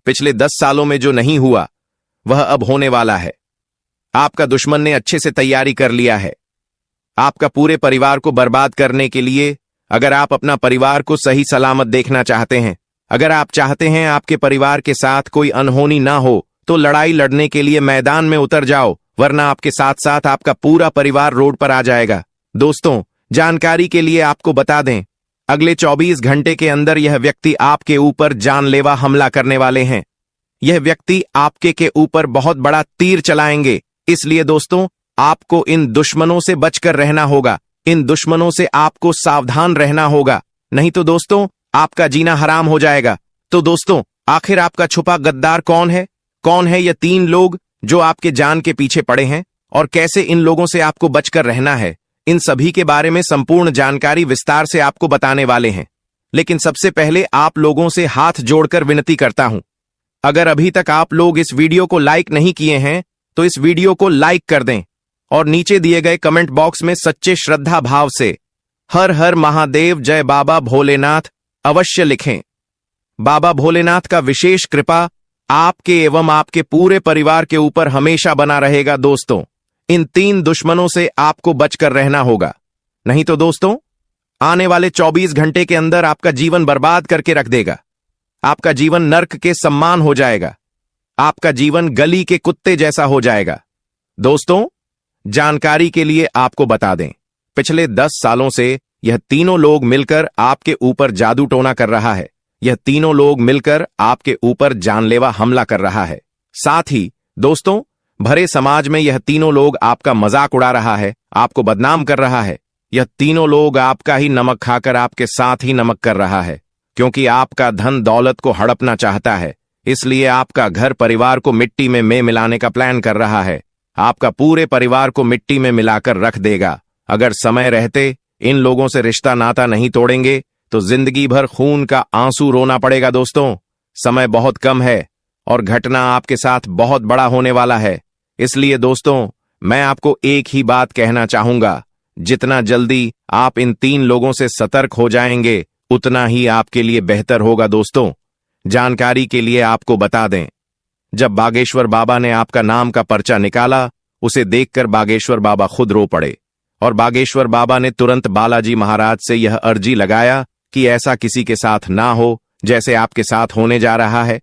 पिछले 10 सालों में जो नहीं हुआ वह अब होने वाला है। आपका दुश्मन ने अच्छे से तैयारी कर लिया है आपका पूरे परिवार को बर्बाद करने के लिए। अगर आप अपना परिवार को सही सलामत देखना चाहते हैं, अगर आप चाहते हैं आपके परिवार के साथ कोई अनहोनी ना हो, तो लड़ाई लड़ने के लिए मैदान में उतर जाओ, वरना आपके साथ साथ आपका पूरा परिवार रोड पर आ जाएगा। दोस्तों, जानकारी के लिए आपको बता दें, अगले 24 घंटे के अंदर यह व्यक्ति आपके ऊपर जानलेवा हमला करने वाले हैं। यह व्यक्ति आपके के ऊपर बहुत बड़ा तीर चलाएंगे। इसलिए दोस्तों, आपको इन दुश्मनों से बचकर रहना होगा। इन दुश्मनों से आपको सावधान रहना होगा, नहीं तो दोस्तों आपका जीना हराम हो जाएगा। तो दोस्तों, आखिर आपका छुपा गद्दार कौन है? कौन है ये 3 लोग जो आपके जान के पीछे पड़े हैं और कैसे इन लोगों से आपको बचकर रहना है? इन सभी के बारे में संपूर्ण जानकारी विस्तार से आपको बताने वाले हैं। लेकिन सबसे पहले आप लोगों से हाथ जोड़कर विनती करता हूं, अगर अभी तक आप लोग इस वीडियो को लाइक नहीं किए हैं तो इस वीडियो को लाइक कर दें और नीचे दिए गए कमेंट बॉक्स में सच्चे श्रद्धा भाव से हर हर महादेव जय बाबा भोलेनाथ अवश्य लिखें। बाबा भोलेनाथ का विशेष कृपा आपके एवं आपके पूरे परिवार के ऊपर हमेशा बना रहेगा। दोस्तों, इन 3 दुश्मनों से आपको बचकर रहना होगा, नहीं तो दोस्तों आने वाले 24 घंटे के अंदर आपका जीवन बर्बाद करके रख देगा। आपका जीवन नर्क के समान हो जाएगा। आपका जीवन गली के कुत्ते जैसा हो जाएगा। दोस्तों, जानकारी के लिए आपको बता दें, पिछले 10 सालों से यह तीनों लोग मिलकर आपके ऊपर जादू टोना कर रहा है। यह तीनों लोग मिलकर आपके ऊपर जानलेवा हमला कर रहा है। साथ ही दोस्तों, भरे समाज में यह तीनों लोग आपका मजाक उड़ा रहा है, आपको बदनाम कर रहा है। यह तीनों लोग आपका ही नमक खाकर आपके साथ ही नमक कर रहा है, क्योंकि आपका धन दौलत को हड़पना चाहता है। इसलिए आपका घर परिवार को मिट्टी में मिलाने का प्लान कर रहा है। आपका पूरे परिवार को मिट्टी में मिलाकर रख देगा। अगर समय रहते इन लोगों से रिश्ता नाता नहीं तोड़ेंगे तो जिंदगी भर खून का आंसू रोना पड़ेगा। दोस्तों, समय बहुत कम है और घटना आपके साथ बहुत बड़ा होने वाला है। इसलिए दोस्तों, मैं आपको एक ही बात कहना चाहूंगा, जितना जल्दी आप इन 3 लोगों से सतर्क हो जाएंगे उतना ही आपके लिए बेहतर होगा। दोस्तों, जानकारी के लिए आपको बता दें, जब बागेश्वर बाबा ने आपका नाम का पर्चा निकाला, उसे देखकर बागेश्वर बाबा खुद रो पड़े और बागेश्वर बाबा ने तुरंत बालाजी महाराज से यह अर्जी लगाया कि ऐसा किसी के साथ ना हो जैसे आपके साथ होने जा रहा है।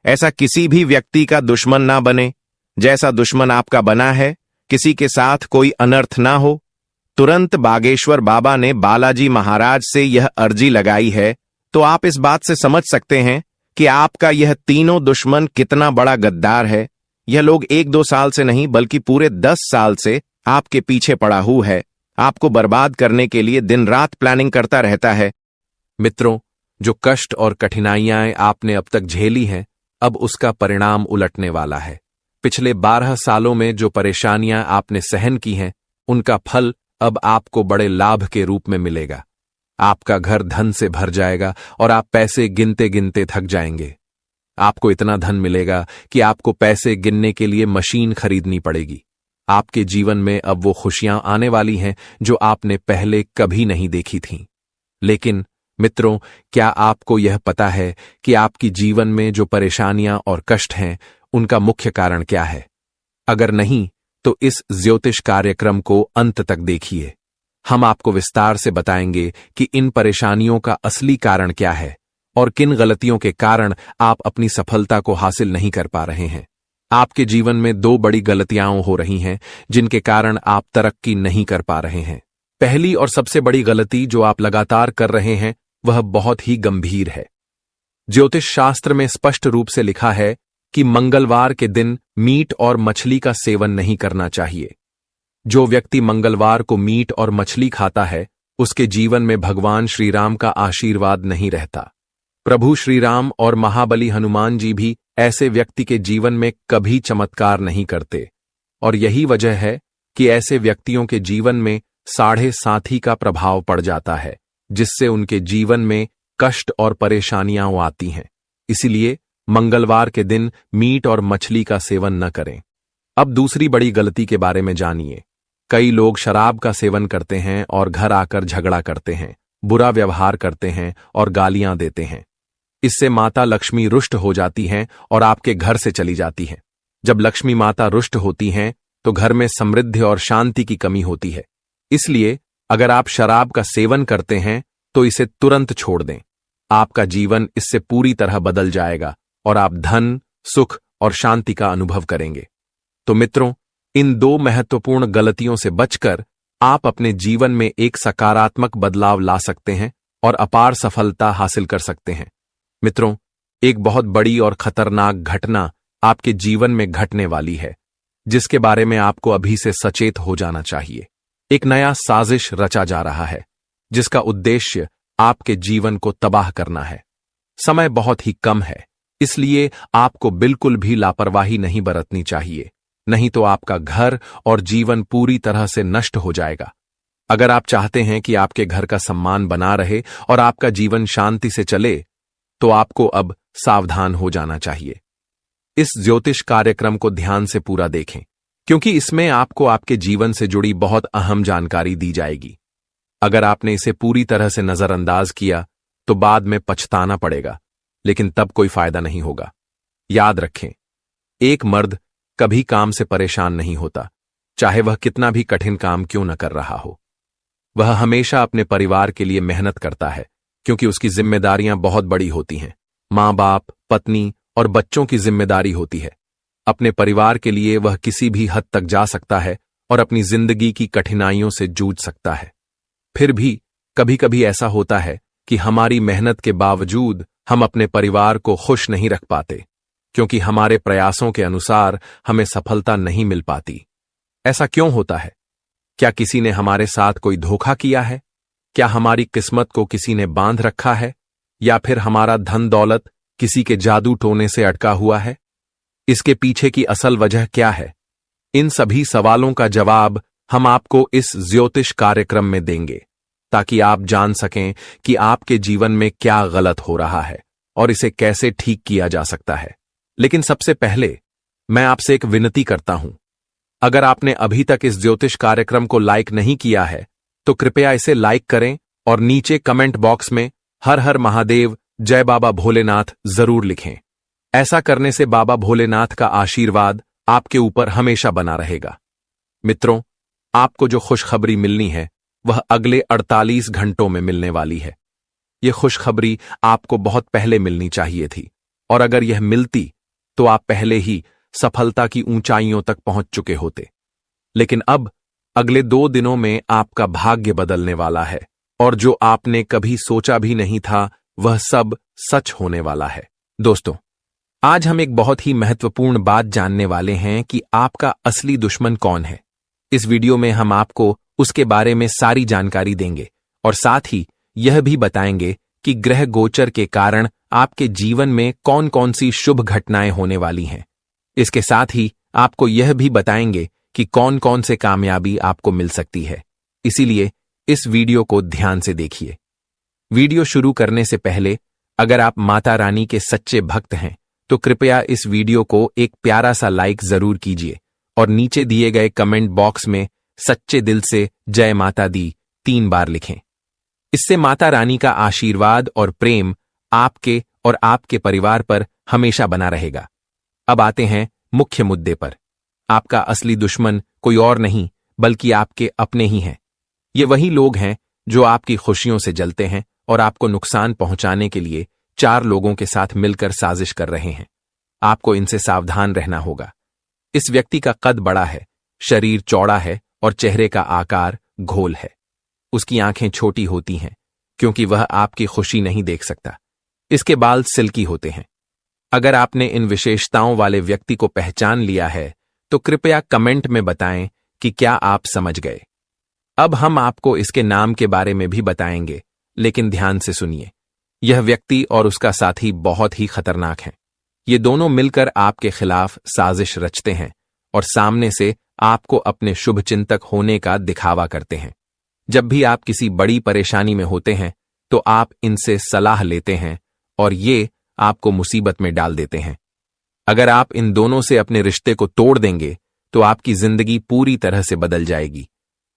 ऐसा किसी भी व्यक्ति का दुश्मन ना बने, जैसा दुश्मन आपका बना है किसी के साथ कोई अनर्थ ना हो। तुरंत बागेश्वर बाबा ने बालाजी महाराज से यह अर्जी लगाई है, तो आप इस बात से समझ सकते हैं कि आपका यह तीनों दुश्मन कितना बड़ा गद्दार है। यह लोग 1-2 साल से नहीं बल्कि पूरे 10 साल से आपके पीछे पड़ा हुआ है, आपको बर्बाद करने के लिए दिन रात प्लानिंग करता रहता है। मित्रों, जो कष्ट और कठिनाइयां आपने अब तक झेली हैं, अब उसका परिणाम उलटने वाला है। पिछले 12 सालों में जो परेशानियां आपने सहन की हैं, उनका फल अब आपको बड़े लाभ के रूप में मिलेगा। आपका घर धन से भर जाएगा और आप पैसे गिनते गिनते थक जाएंगे। आपको इतना धन मिलेगा कि आपको पैसे गिनने के लिए मशीन खरीदनी पड़ेगी। आपके जीवन में अब वो खुशियां आने वाली हैं जो आपने पहले कभी नहीं देखी थीं। लेकिन मित्रों, क्या आपको यह पता है कि आपकी जीवन में जो परेशानियां और कष्ट हैं, उनका मुख्य कारण क्या है? अगर नहीं, तो इस ज्योतिष कार्यक्रम को अंत तक देखिए। हम आपको विस्तार से बताएंगे कि इन परेशानियों का असली कारण क्या है और किन गलतियों के कारण आप अपनी सफलता को हासिल नहीं कर पा रहे हैं। आपके जीवन में 2 बड़ी गलतियां हो रही हैं जिनके कारण आप तरक्की नहीं कर पा रहे हैं। पहली और सबसे बड़ी गलती जो आप लगातार कर रहे हैं, वह बहुत ही गंभीर है। ज्योतिष शास्त्र में स्पष्ट रूप से लिखा है कि मंगलवार के दिन मीट और मछली का सेवन नहीं करना चाहिए। जो व्यक्ति मंगलवार को मीट और मछली खाता है, उसके जीवन में भगवान श्री राम का आशीर्वाद नहीं रहता। प्रभु श्री राम और महाबली हनुमान जी भी ऐसे व्यक्ति के जीवन में कभी चमत्कार नहीं करते, और यही वजह है कि ऐसे व्यक्तियों के जीवन में 7.5 का प्रभाव पड़ जाता है, जिससे उनके जीवन में कष्ट और परेशानियां आती हैं। इसीलिए मंगलवार के दिन मीट और मछली का सेवन न करें। अब दूसरी बड़ी गलती के बारे में जानिए। कई लोग शराब का सेवन करते हैं और घर आकर झगड़ा करते हैं, बुरा व्यवहार करते हैं और गालियां देते हैं। इससे माता लक्ष्मी रुष्ट हो जाती हैं और आपके घर से चली जाती हैं। जब लक्ष्मी माता रुष्ट होती हैं, तो घर में समृद्धि और शांति की कमी होती है। इसलिए अगर आप शराब का सेवन करते हैं, तो इसे तुरंत छोड़ दें। आपका जीवन इससे पूरी तरह बदल जाएगा और आप धन, सुख और शांति का अनुभव करेंगे। तो मित्रों, इन 2 महत्वपूर्ण गलतियों से बचकर आप अपने जीवन में एक सकारात्मक बदलाव ला सकते हैं और अपार सफलता हासिल कर सकते हैं। मित्रों, एक बहुत बड़ी और खतरनाक घटना आपके जीवन में घटने वाली है, जिसके बारे में आपको अभी से सचेत हो जाना चाहिए। एक नया साजिश रचा जा रहा है, जिसका उद्देश्य आपके जीवन को तबाह करना है। समय बहुत ही कम है, इसलिए आपको बिल्कुल भी लापरवाही नहीं बरतनी चाहिए, नहीं तो आपका घर और जीवन पूरी तरह से नष्ट हो जाएगा। अगर आप चाहते हैं कि आपके घर का सम्मान बना रहे और आपका जीवन शांति से चले, तो आपको अब सावधान हो जाना चाहिए। इस ज्योतिष कार्यक्रम को ध्यान से पूरा देखें, क्योंकि इसमें आपको आपके जीवन से जुड़ी बहुत अहम जानकारी दी जाएगी। अगर आपने इसे पूरी तरह से नजरअंदाज किया, तो बाद में पछताना पड़ेगा, लेकिन तब कोई फायदा नहीं होगा। याद रखें, एक मर्द कभी काम से परेशान नहीं होता, चाहे वह कितना भी कठिन काम क्यों न कर रहा हो। वह हमेशा अपने परिवार के लिए मेहनत करता है, क्योंकि उसकी जिम्मेदारियां बहुत बड़ी होती हैं। माँ बाप, पत्नी और बच्चों की जिम्मेदारी होती है। अपने परिवार के लिए वह किसी भी हद तक जा सकता है और अपनी जिंदगी की कठिनाइयों से जूझ सकता है। फिर भी कभी कभी ऐसा होता है कि हमारी मेहनत के बावजूद हम अपने परिवार को खुश नहीं रख पाते, क्योंकि हमारे प्रयासों के अनुसार हमें सफलता नहीं मिल पाती। ऐसा क्यों होता है? क्या किसी ने हमारे साथ कोई धोखा किया है? क्या हमारी किस्मत को किसी ने बांध रखा है? या फिर हमारा धन दौलत किसी के जादू टोने से अटका हुआ है? इसके पीछे की असल वजह क्या है? इन सभी सवालों का जवाब हम आपको इस ज्योतिष कार्यक्रम में देंगे, ताकि आप जान सकें कि आपके जीवन में क्या गलत हो रहा है और इसे कैसे ठीक किया जा सकता है। लेकिन सबसे पहले मैं आपसे एक विनती करता हूं। अगर आपने अभी तक इस ज्योतिष कार्यक्रम को लाइक नहीं किया है, तो कृपया इसे लाइक करें और नीचे कमेंट बॉक्स में हर हर महादेव जय बाबा भोलेनाथ जरूर लिखें। ऐसा करने से बाबा भोलेनाथ का आशीर्वाद आपके ऊपर हमेशा बना रहेगा। मित्रों, आपको जो खुशखबरी मिलनी है वह अगले 48 घंटों में मिलने वाली है। यह खुशखबरी आपको बहुत पहले मिलनी चाहिए थी, और अगर यह मिलती तो आप पहले ही सफलता की ऊंचाइयों तक पहुंच चुके होते। लेकिन अब अगले 2 दिनों में आपका भाग्य बदलने वाला है, और जो आपने कभी सोचा भी नहीं था वह सब सच होने वाला है। दोस्तों, आज हम एक बहुत ही महत्वपूर्ण बात जानने वाले हैं कि आपका असली दुश्मन कौन है। इस वीडियो में हम आपको उसके बारे में सारी जानकारी देंगे, और साथ ही यह भी बताएंगे कि ग्रह गोचर के कारण आपके जीवन में कौन कौन सी शुभ घटनाएं होने वाली हैं। इसके साथ ही आपको यह भी बताएंगे कि कौन कौन से कामयाबी आपको मिल सकती है। इसीलिए इस वीडियो को ध्यान से देखिए। वीडियो शुरू करने से पहले अगर आप माता रानी के सच्चे भक्त हैं तो कृपया इस वीडियो को एक प्यारा सा लाइक जरूर कीजिए, और नीचे दिए गए कमेंट बॉक्स में सच्चे दिल से जय माता दी 3 बार लिखें। इससे माता रानी का आशीर्वाद और प्रेम आपके और आपके परिवार पर हमेशा बना रहेगा। अब आते हैं मुख्य मुद्दे पर। आपका असली दुश्मन कोई और नहीं बल्कि आपके अपने ही हैं। ये वही लोग हैं जो आपकी खुशियों से जलते हैं और आपको नुकसान पहुंचाने के लिए 4 लोगों के साथ मिलकर साजिश कर रहे हैं। आपको इनसे सावधान रहना होगा। इस व्यक्ति का कद बड़ा है, शरीर चौड़ा है और चेहरे का आकार गोल है। उसकी आंखें छोटी होती हैं क्योंकि वह आपकी खुशी नहीं देख सकता। इसके बाल सिल्की होते हैं। अगर आपने इन विशेषताओं वाले व्यक्ति को पहचान लिया है तो कृपया कमेंट में बताएं कि क्या आप समझ गए। अब हम आपको इसके नाम के बारे में भी बताएंगे, लेकिन ध्यान से सुनिए। यह व्यक्ति और उसका साथी बहुत ही खतरनाक हैं। ये दोनों मिलकर आपके खिलाफ साजिश रचते हैं और सामने से आपको अपने शुभचिंतक होने का दिखावा करते हैं। जब भी आप किसी बड़ी परेशानी में होते हैं तो आप इनसे सलाह लेते हैं और ये आपको मुसीबत में डाल देते हैं। अगर आप इन दोनों से अपने रिश्ते को तोड़ देंगे तो आपकी जिंदगी पूरी तरह से बदल जाएगी।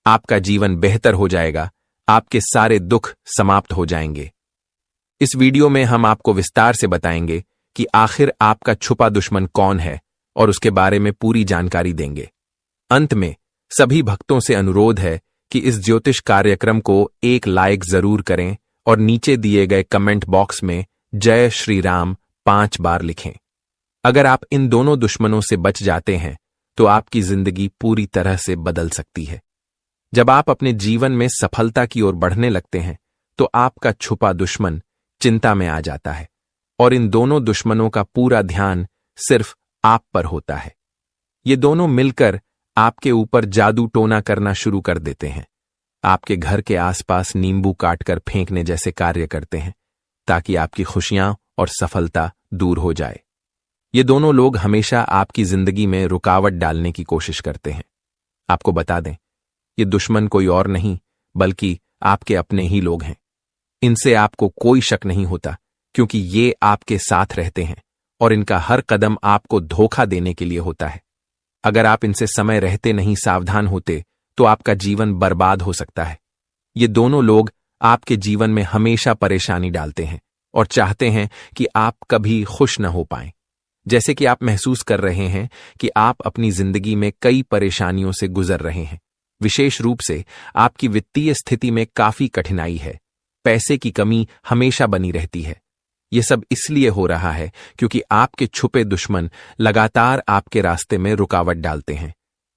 आपका जीवन बेहतर हो जाएगा, आपके सारे दुख समाप्त हो जाएंगे। इस वीडियो में हम आपको विस्तार से बताएंगे कि आखिर आपका छुपा दुश्मन कौन है और उसके बारे में पूरी जानकारी देंगे। अंत में सभी भक्तों से अनुरोध है कि इस ज्योतिष कार्यक्रम को एक लाइक जरूर करें और नीचे दिए गए कमेंट बॉक्स में जय श्री राम 5 बार लिखें। अगर आप इन दोनों दुश्मनों से बच जाते हैं तो आपकी जिंदगी पूरी तरह से बदल सकती है। जब आप अपने जीवन में सफलता की ओर बढ़ने लगते हैं तो आपका छुपा दुश्मन चिंता में आ जाता है और इन दोनों दुश्मनों का पूरा ध्यान सिर्फ आप पर होता है। ये दोनों मिलकर आपके ऊपर जादू टोना करना शुरू कर देते हैं। आपके घर के आसपास नींबू काटकर फेंकने जैसे कार्य करते हैं ताकि आपकी खुशियां और सफलता दूर हो जाए। ये दोनों लोग हमेशा आपकी जिंदगी में रुकावट डालने की कोशिश करते हैं। आपको बता दें, ये दुश्मन कोई और नहीं बल्कि आपके अपने ही लोग हैं। इनसे आपको कोई शक नहीं होता क्योंकि ये आपके साथ रहते हैं और इनका हर कदम आपको धोखा देने के लिए होता है। अगर आप इनसे समय रहते नहीं सावधान होते तो आपका जीवन बर्बाद हो सकता है। ये दोनों लोग आपके जीवन में हमेशा परेशानी डालते हैं और चाहते हैं कि आप कभी खुश न हो पाएं। जैसे कि आप महसूस कर रहे हैं कि आप अपनी जिंदगी में कई परेशानियों से गुजर रहे हैं। विशेष रूप से आपकी वित्तीय स्थिति में काफी कठिनाई है। पैसे की कमी हमेशा बनी रहती है। यह सब इसलिए हो रहा है क्योंकि आपके छुपे दुश्मन लगातार आपके रास्ते में रुकावट डालते हैं।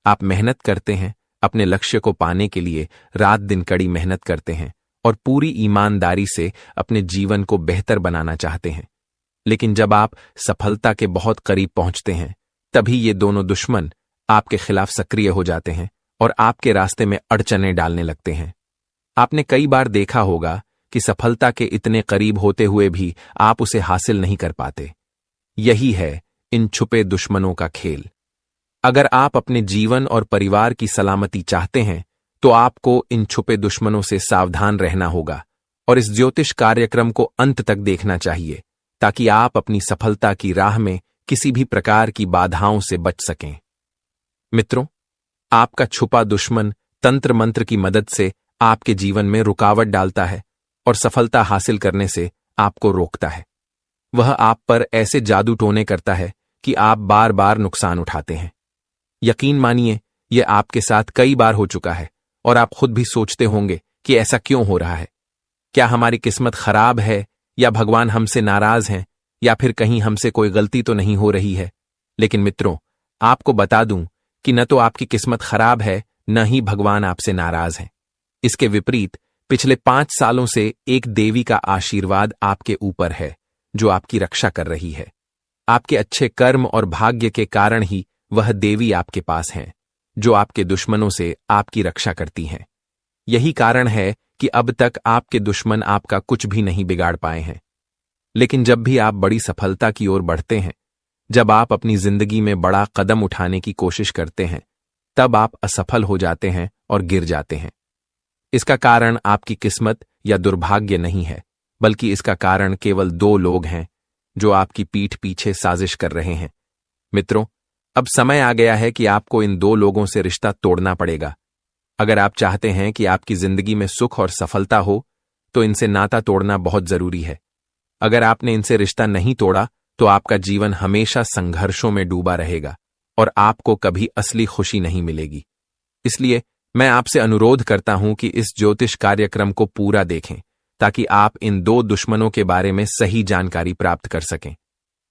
आप मेहनत करते हैं, अपने लक्ष्य को पाने के लिए रात दिन कड़ी मेहनत करते हैं और पूरी ईमानदारी से अपने जीवन को बेहतर बनाना चाहते हैं। लेकिन जब आप सफलता के बहुत करीब पहुंचते हैं तभी ये दोनों दुश्मन आपके खिलाफ सक्रिय हो जाते हैं और आपके रास्ते में अड़चनें डालने लगते हैं। आपने कई बार देखा होगा कि सफलता के इतने करीब होते हुए भी आप उसे हासिल नहीं कर पाते। यही है इन छुपे दुश्मनों का खेल। अगर आप अपने जीवन और परिवार की सलामती चाहते हैं तो आपको इन छुपे दुश्मनों से सावधान रहना होगा और इस ज्योतिष कार्यक्रम को अंत तक देखना चाहिए ताकि आप अपनी सफलता की राह में किसी भी प्रकार की बाधाओं से बच सकें। मित्रों, आपका छुपा दुश्मन तंत्र मंत्र की मदद से आपके जीवन में रुकावट डालता है और सफलता हासिल करने से आपको रोकता है। वह आप पर ऐसे जादू टोने करता है कि आप बार बार नुकसान उठाते हैं। यकीन मानिए, यह आपके साथ कई बार हो चुका है और आप खुद भी सोचते होंगे कि ऐसा क्यों हो रहा है। क्या हमारी किस्मत खराब है, या भगवान हमसे नाराज हैं, या फिर कहीं हमसे कोई गलती तो नहीं हो रही है। लेकिन मित्रों, आपको बता दूं कि न तो आपकी किस्मत खराब है, न ही भगवान आपसे नाराज हैं। इसके विपरीत पिछले 5 सालों से एक देवी का आशीर्वाद आपके ऊपर है, जो आपकी रक्षा कर रही है। आपके अच्छे कर्म और भाग्य के कारण ही वह देवी आपके पास हैं, जो आपके दुश्मनों से आपकी रक्षा करती हैं। यही कारण है कि अब तक आपके दुश्मन आपका कुछ भी नहीं बिगाड़ पाए हैं। लेकिन जब भी आप बड़ी सफलता की ओर बढ़ते हैं, जब आप अपनी जिंदगी में बड़ा कदम उठाने की कोशिश करते हैं, तब आप असफल हो जाते हैं और गिर जाते हैं। इसका कारण आपकी किस्मत या दुर्भाग्य नहीं है, बल्कि इसका कारण केवल 2 लोग हैं जो आपकी पीठ पीछे साजिश कर रहे हैं। मित्रों, अब समय आ गया है कि आपको इन 2 लोगों से रिश्ता तोड़ना पड़ेगा। अगर आप चाहते हैं कि आपकी जिंदगी में सुख और सफलता हो, तो इनसे नाता तोड़ना बहुत जरूरी है। अगर आपने इनसे रिश्ता नहीं तोड़ा, तो आपका जीवन हमेशा संघर्षों में डूबा रहेगा और आपको कभी असली खुशी नहीं मिलेगी। इसलिए मैं आपसे अनुरोध करता हूं कि इस ज्योतिष कार्यक्रम को पूरा देखें, ताकि आप इन 2 दुश्मनों के बारे में सही जानकारी प्राप्त कर सकें।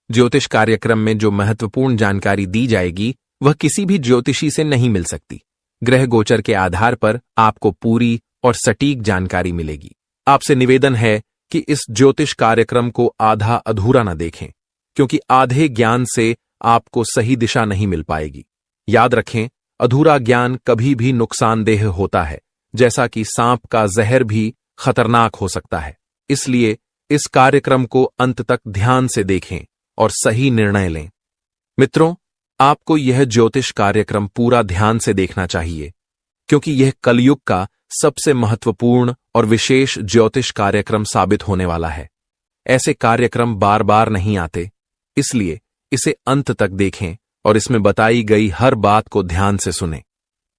ज्योतिष कार्यक्रम में जो महत्वपूर्ण जानकारी दी जाएगी, वह किसी भी ज्योतिषी से नहीं मिल सकती। ग्रह गोचर के आधार पर आपको पूरी और सटीक जानकारी मिलेगी। आपसे निवेदन है कि इस ज्योतिष कार्यक्रम को आधा अधूरा न देखें, क्योंकि आधे ज्ञान से आपको सही दिशा नहीं मिल पाएगी। याद रखें, अधूरा ज्ञान कभी भी नुकसानदेह होता है, जैसा कि सांप का जहर भी खतरनाक हो सकता है। इसलिए इस कार्यक्रम को अंत तक ध्यान से देखें और सही निर्णय लें। मित्रों, आपको यह ज्योतिष कार्यक्रम पूरा ध्यान से देखना चाहिए, क्योंकि यह कलयुग का सबसे महत्वपूर्ण और विशेष ज्योतिष कार्यक्रम साबित होने वाला है। ऐसे कार्यक्रम बार बार नहीं आते, इसलिए इसे अंत तक देखें और इसमें बताई गई हर बात को ध्यान से सुनें।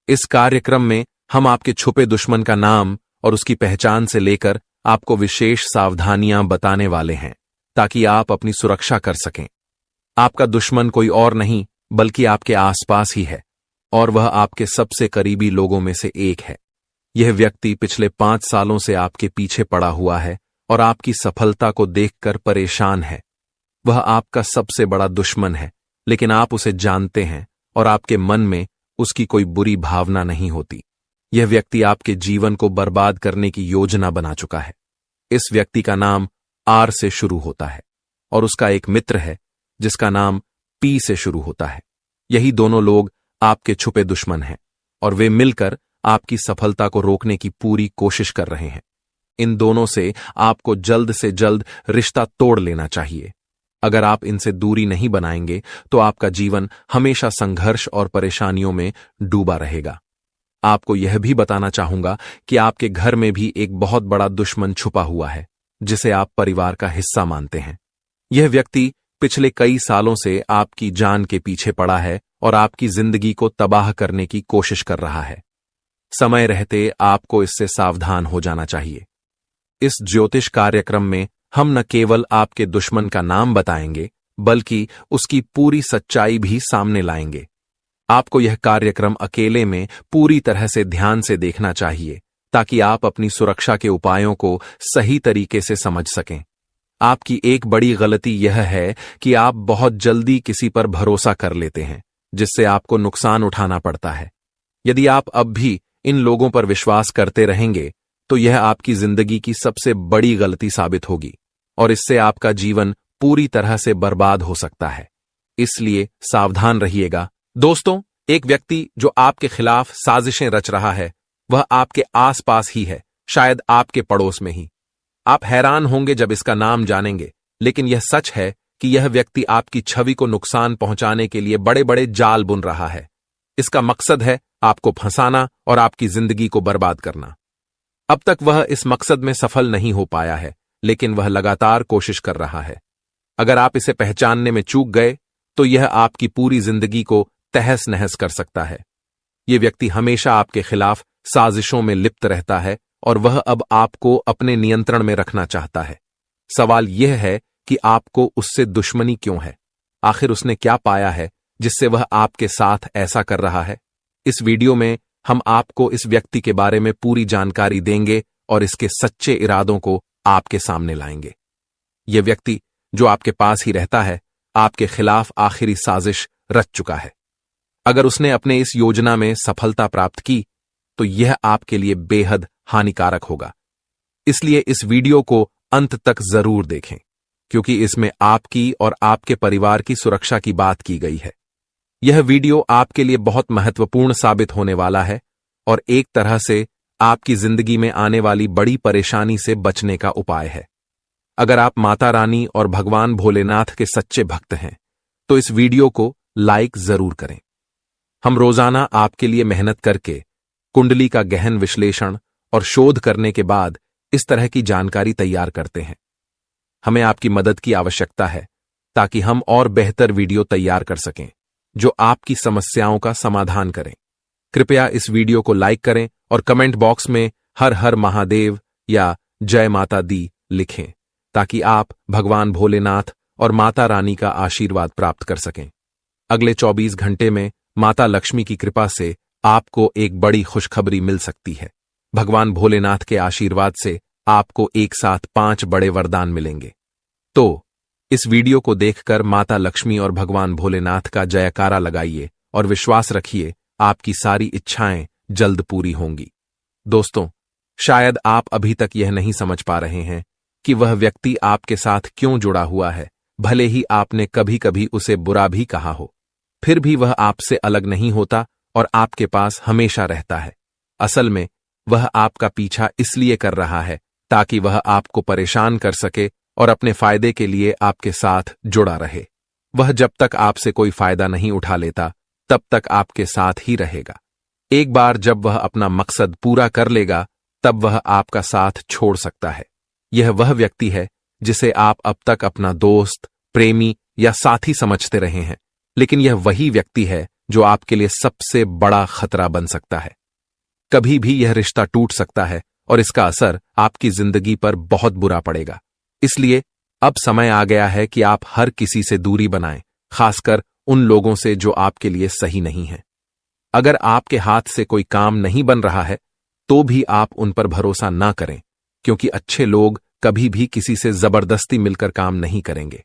इस कार्यक्रम में हम आपके छुपे दुश्मन का नाम और उसकी पहचान से लेकर आपको विशेष सावधानियां बताने वाले हैं, ताकि आप अपनी सुरक्षा कर सकें। आपका दुश्मन कोई और नहीं, बल्कि आपके आसपास ही है, और वह आपके सबसे करीबी लोगों में से एक है। यह व्यक्ति पिछले 5 सालों से आपके पीछे पड़ा हुआ है और आपकी सफलता को देखकर परेशान है। वह आपका सबसे बड़ा दुश्मन है, लेकिन आप उसे जानते हैं और आपके मन में उसकी कोई बुरी भावना नहीं होती। यह व्यक्ति आपके जीवन को बर्बाद करने की योजना बना चुका है। इस व्यक्ति का नाम आर से शुरू होता है और उसका एक मित्र है जिसका नाम पी से शुरू होता है। यही दोनों लोग आपके छुपे दुश्मन हैं और वे मिलकर आपकी सफलता को रोकने की पूरी कोशिश कर रहे हैं। इन दोनों से आपको जल्द से जल्द रिश्ता तोड़ लेना चाहिए। अगर आप इनसे दूरी नहीं बनाएंगे, तो आपका जीवन हमेशा संघर्ष और परेशानियों में डूबा रहेगा। आपको यह भी बताना चाहूंगा कि आपके घर में भी एक बहुत बड़ा दुश्मन छुपा हुआ है, जिसे आप परिवार का हिस्सा मानते हैं। यह व्यक्ति पिछले कई सालों से आपकी जान के पीछे पड़ा है और आपकी जिंदगी को तबाह करने की कोशिश कर रहा है। समय रहते आपको इससे सावधान हो जाना चाहिए। इस ज्योतिष कार्यक्रम में हम न केवल आपके दुश्मन का नाम बताएंगे, बल्कि उसकी पूरी सच्चाई भी सामने लाएंगे। आपको यह कार्यक्रम अकेले में पूरी तरह से ध्यान से देखना चाहिए, ताकि आप अपनी सुरक्षा के उपायों को सही तरीके से समझ सकें। आपकी एक बड़ी गलती यह है कि आप बहुत जल्दी किसी पर भरोसा कर लेते हैं, जिससे आपको नुकसान उठाना पड़ता है। यदि आप अब भी इन लोगों पर विश्वास करते रहेंगे, तो यह आपकी जिंदगी की सबसे बड़ी गलती साबित होगी और इससे आपका जीवन पूरी तरह से बर्बाद हो सकता है। इसलिए सावधान रहिएगा। दोस्तों, एक व्यक्ति जो आपके खिलाफ साजिशें रच रहा है, वह आपके आसपास ही है, शायद आपके पड़ोस में ही। आप हैरान होंगे जब इसका नाम जानेंगे, लेकिन यह सच है कि यह व्यक्ति आपकी छवि को नुकसान पहुंचाने के लिए बड़े बड़े जाल बुन रहा है। इसका मकसद है आपको फंसाना और आपकी जिंदगी को बर्बाद करना। अब तक वह इस मकसद में सफल नहीं हो पाया है, लेकिन वह लगातार कोशिश कर रहा है। अगर आप इसे पहचानने में चूक गए, तो यह आपकी पूरी जिंदगी को तहस नहस कर सकता है। यह व्यक्ति हमेशा आपके खिलाफ साजिशों में लिप्त रहता है और वह अब आपको अपने नियंत्रण में रखना चाहता है। सवाल यह है कि आपको उससे दुश्मनी क्यों है? आखिर उसने क्या पाया है जिससे वह आपके साथ ऐसा कर रहा है? इस वीडियो में हम आपको इस व्यक्ति के बारे में पूरी जानकारी देंगे और इसके सच्चे इरादों को आपके सामने लाएंगे। यह व्यक्ति जो आपके पास ही रहता है, आपके खिलाफ आखिरी साजिश रच चुका है। अगर उसने अपने इस योजना में सफलता प्राप्त की तो यह आपके लिए बेहद हानिकारक होगा। इसलिए इस वीडियो को अंत तक जरूर देखें, क्योंकि इसमें आपकी और आपके परिवार की सुरक्षा की बात की गई है। यह वीडियो आपके लिए बहुत महत्वपूर्ण साबित होने वाला है और एक तरह से आपकी जिंदगी में आने वाली बड़ी परेशानी से बचने का उपाय है। अगर आप माता रानी और भगवान भोलेनाथ के सच्चे भक्त हैं तो इस वीडियो को लाइक जरूर करें। हम रोजाना आपके लिए मेहनत करके कुंडली का गहन विश्लेषण और शोध करने के बाद इस तरह की जानकारी तैयार करते हैं। हमें आपकी मदद की आवश्यकता है ताकि हम और बेहतर वीडियो तैयार कर सकें जो आपकी समस्याओं का समाधान करें। कृपया इस वीडियो को लाइक करें और कमेंट बॉक्स में हर हर महादेव या जय माता दी लिखें ताकि आप भगवान भोलेनाथ और माता रानी का आशीर्वाद प्राप्त कर सकें। अगले 24 घंटे में माता लक्ष्मी की कृपा से आपको एक बड़ी खुशखबरी मिल सकती है। भगवान भोलेनाथ के आशीर्वाद से आपको एक साथ 5 बड़े वरदान मिलेंगे। तो इस वीडियो को देखकर माता लक्ष्मी और भगवान भोलेनाथ का जयकारा लगाइए और विश्वास रखिए आपकी सारी इच्छाएं जल्द पूरी होंगी। दोस्तों, शायद आप अभी तक यह नहीं समझ पा रहे हैं कि वह व्यक्ति आपके साथ क्यों जुड़ा हुआ है। भले ही आपने कभी कभी उसे बुरा भी कहा हो, फिर भी वह आपसे अलग नहीं होता और आपके पास हमेशा रहता है। असल में वह आपका पीछा इसलिए कर रहा है ताकि वह आपको परेशान कर सके और अपने फायदे के लिए आपके साथ जुड़ा रहे। वह जब तक आपसे कोई फायदा नहीं उठा लेता तब तक आपके साथ ही रहेगा। एक बार जब वह अपना मकसद पूरा कर लेगा तब वह आपका साथ छोड़ सकता है। यह वह व्यक्ति है जिसे आप अब तक अपना दोस्त, प्रेमी या साथी समझते रहे हैं, लेकिन यह वही व्यक्ति है जो आपके लिए सबसे बड़ा खतरा बन सकता है। कभी भी यह रिश्ता टूट सकता है और इसका असर आपकी जिंदगी पर बहुत बुरा पड़ेगा। इसलिए अब समय आ गया है कि आप हर किसी से दूरी बनाएं, खासकर उन लोगों से जो आपके लिए सही नहीं है। अगर आपके हाथ से कोई काम नहीं बन रहा है तो भी आप उन पर भरोसा ना करें, क्योंकि अच्छे लोग कभी भी किसी से जबरदस्ती मिलकर काम नहीं करेंगे।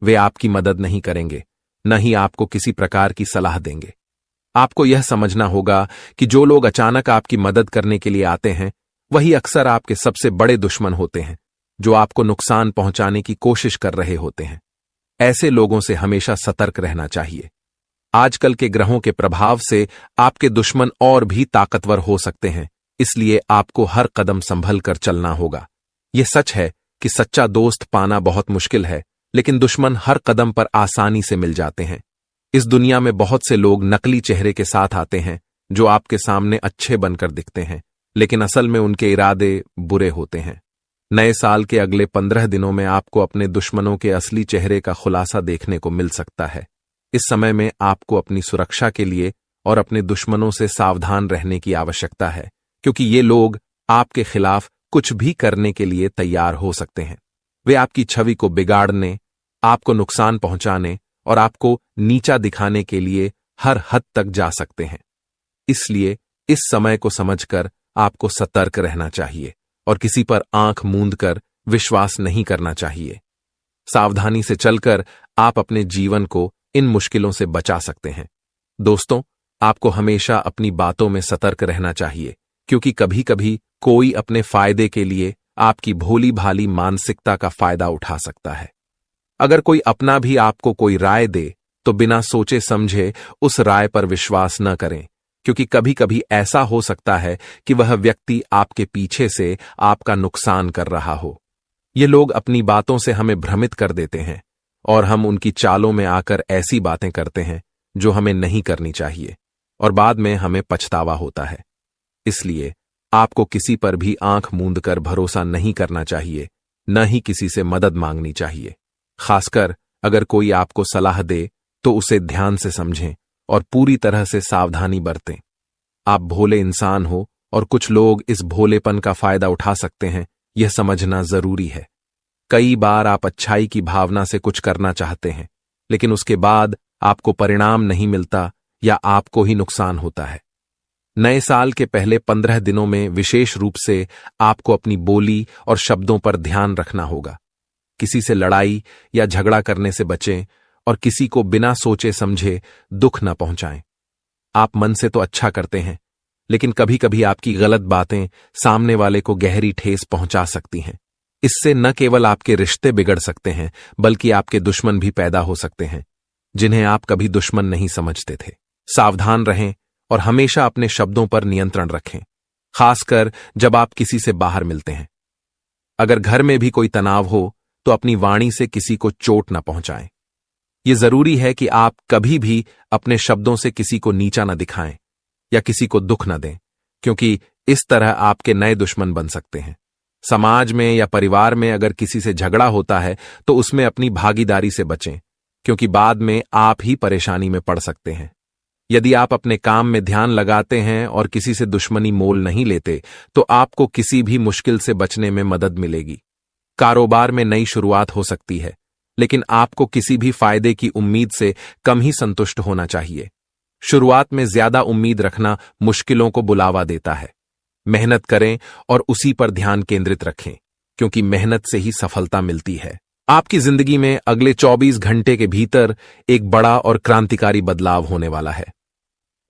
वे आपकी मदद नहीं करेंगे, न ही आपको किसी प्रकार की सलाह देंगे। आपको यह समझना होगा कि जो लोग अचानक आपकी मदद करने के लिए आते हैं वही अक्सर आपके सबसे बड़े दुश्मन होते हैं, जो आपको नुकसान पहुंचाने की कोशिश कर रहे होते हैं। ऐसे लोगों से हमेशा सतर्क रहना चाहिए। आजकल के ग्रहों के प्रभाव से आपके दुश्मन और भी ताकतवर हो सकते हैं, इसलिए आपको हर कदम संभल कर चलना होगा। यह सच है कि सच्चा दोस्त पाना बहुत मुश्किल है, लेकिन दुश्मन हर कदम पर आसानी से मिल जाते हैं। इस दुनिया में बहुत से लोग नकली चेहरे के साथ आते हैं जो आपके सामने अच्छे बनकर दिखते हैं, लेकिन असल में उनके इरादे बुरे होते हैं। नए साल के अगले 15 दिनों में आपको अपने दुश्मनों के असली चेहरे का खुलासा देखने को मिल सकता है। इस समय में आपको अपनी सुरक्षा के लिए और अपने दुश्मनों से सावधान रहने की आवश्यकता है, क्योंकि ये लोग आपके खिलाफ कुछ भी करने के लिए तैयार हो सकते हैं। वे आपकी छवि को बिगाड़ने, आपको नुकसान पहुंचाने और आपको नीचा दिखाने के लिए हर हद तक जा सकते हैं। इसलिए इस समय को समझकर आपको सतर्क रहना चाहिए और किसी पर आंख मूंद कर विश्वास नहीं करना चाहिए। सावधानी से चलकर आप अपने जीवन को इन मुश्किलों से बचा सकते हैं। दोस्तों, आपको हमेशा अपनी बातों में सतर्क रहना चाहिए, क्योंकि कभी कभी कोई अपने फायदे के लिए आपकी भोली भाली मानसिकता का फायदा उठा सकता है। अगर कोई अपना भी आपको कोई राय दे तो बिना सोचे समझे उस राय पर विश्वास न करें, क्योंकि कभी कभी ऐसा हो सकता है कि वह व्यक्ति आपके पीछे से आपका नुकसान कर रहा हो। ये लोग अपनी बातों से हमें भ्रमित कर देते हैं और हम उनकी चालों में आकर ऐसी बातें करते हैं जो हमें नहीं करनी चाहिए और बाद में हमें पछतावा होता है। इसलिए आपको किसी पर भी आंख मूंद कर भरोसा नहीं करना चाहिए, न ही किसी से मदद मांगनी चाहिए। खासकर अगर कोई आपको सलाह दे तो उसे ध्यान से समझें और पूरी तरह से सावधानी बरतें। आप भोले इंसान हो और कुछ लोग इस भोलेपन का फायदा उठा सकते हैं, यह समझना जरूरी है। कई बार आप अच्छाई की भावना से कुछ करना चाहते हैं, लेकिन उसके बाद आपको परिणाम नहीं मिलता या आपको ही नुकसान होता है। नए साल के पहले 15 दिनों में विशेष रूप से आपको अपनी बोली और शब्दों पर ध्यान रखना होगा। किसी से लड़ाई या झगड़ा करने से बचें और किसी को बिना सोचे समझे दुख न पहुंचाएं। आप मन से तो अच्छा करते हैं, लेकिन कभी कभी आपकी गलत बातें सामने वाले को गहरी ठेस पहुंचा सकती हैं। इससे न केवल आपके रिश्ते बिगड़ सकते हैं, बल्कि आपके दुश्मन भी पैदा हो सकते हैं, जिन्हें आप कभी दुश्मन नहीं समझते थे। सावधान रहें और हमेशा अपने शब्दों पर नियंत्रण रखें, खासकर जब आप किसी से बाहर मिलते हैं। अगर घर में भी कोई तनाव हो तो अपनी वाणी से किसी को चोट न पहुंचाएं। यह जरूरी है कि आप कभी भी अपने शब्दों से किसी को नीचा न दिखाएं या किसी को दुख न दें, क्योंकि इस तरह आपके नए दुश्मन बन सकते हैं। समाज में या परिवार में अगर किसी से झगड़ा होता है तो उसमें अपनी भागीदारी से बचें, क्योंकि बाद में आप ही परेशानी में पड़ सकते हैं। यदि आप अपने काम में ध्यान लगाते हैं और किसी से दुश्मनी मोल नहीं लेते, तो आपको किसी भी मुश्किल से बचने में मदद मिलेगी। कारोबार में नई शुरुआत हो सकती है, लेकिन आपको किसी भी फायदे की उम्मीद से कम ही संतुष्ट होना चाहिए। शुरुआत में ज्यादा उम्मीद रखना मुश्किलों को बुलावा देता है। मेहनत करें और उसी पर ध्यान केंद्रित रखें, क्योंकि मेहनत से ही सफलता मिलती है। आपकी जिंदगी में अगले 24 घंटे के भीतर एक बड़ा और क्रांतिकारी बदलाव होने वाला है।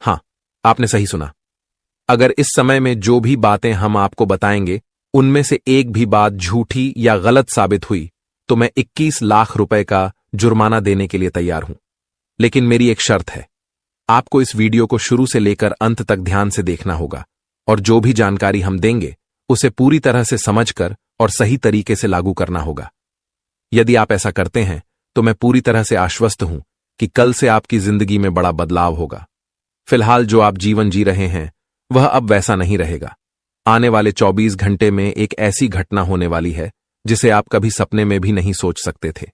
हां, आपने सही सुना। अगर इस समय में जो भी बातें हम आपको बताएंगे, उनमें से एक भी बात झूठी या गलत साबित हुई तो मैं 21 लाख रुपए का जुर्माना देने के लिए तैयार हूं। लेकिन मेरी एक शर्त है, आपको इस वीडियो को शुरू से लेकर अंत तक ध्यान से देखना होगा और जो भी जानकारी हम देंगे उसे पूरी तरह से समझकर और सही तरीके से लागू करना होगा। यदि आप ऐसा करते हैं तो मैं पूरी तरह से आश्वस्त हूं कि कल से आपकी जिंदगी में बड़ा बदलाव होगा। फिलहाल जो आप जीवन जी रहे हैं वह अब वैसा नहीं रहेगा। आने वाले 24 घंटे में एक ऐसी घटना होने वाली है जिसे आप कभी सपने में भी नहीं सोच सकते थे।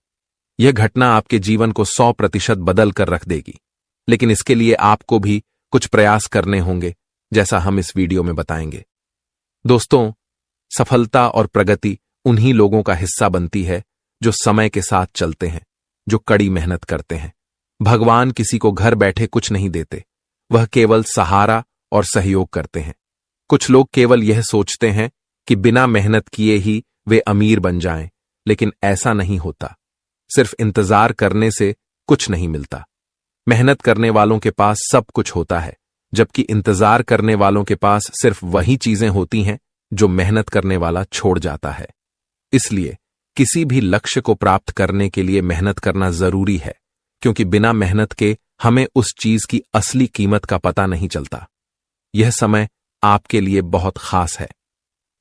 यह घटना आपके जीवन को 100% बदल कर रख देगी, लेकिन इसके लिए आपको भी कुछ प्रयास करने होंगे, जैसा हम इस वीडियो में बताएंगे। दोस्तों, सफलता और प्रगति उन्हीं लोगों का हिस्सा बनती है जो समय के साथ चलते हैं, जो कड़ी मेहनत करते हैं। भगवान किसी को घर बैठे कुछ नहीं देते, वह केवल सहारा और सहयोग करते हैं। कुछ लोग केवल यह सोचते हैं कि बिना मेहनत किए ही वे अमीर बन जाएं, लेकिन ऐसा नहीं होता। सिर्फ इंतजार करने से कुछ नहीं मिलता। मेहनत करने वालों के पास सब कुछ होता है, जबकि इंतजार करने वालों के पास सिर्फ वही चीजें होती हैं जो मेहनत करने वाला छोड़ जाता है। इसलिए किसी भी लक्ष्य को प्राप्त करने के लिए मेहनत करना जरूरी है, क्योंकि बिना मेहनत के हमें उस चीज की असली कीमत का पता नहीं चलता। यह समय आपके लिए बहुत खास है।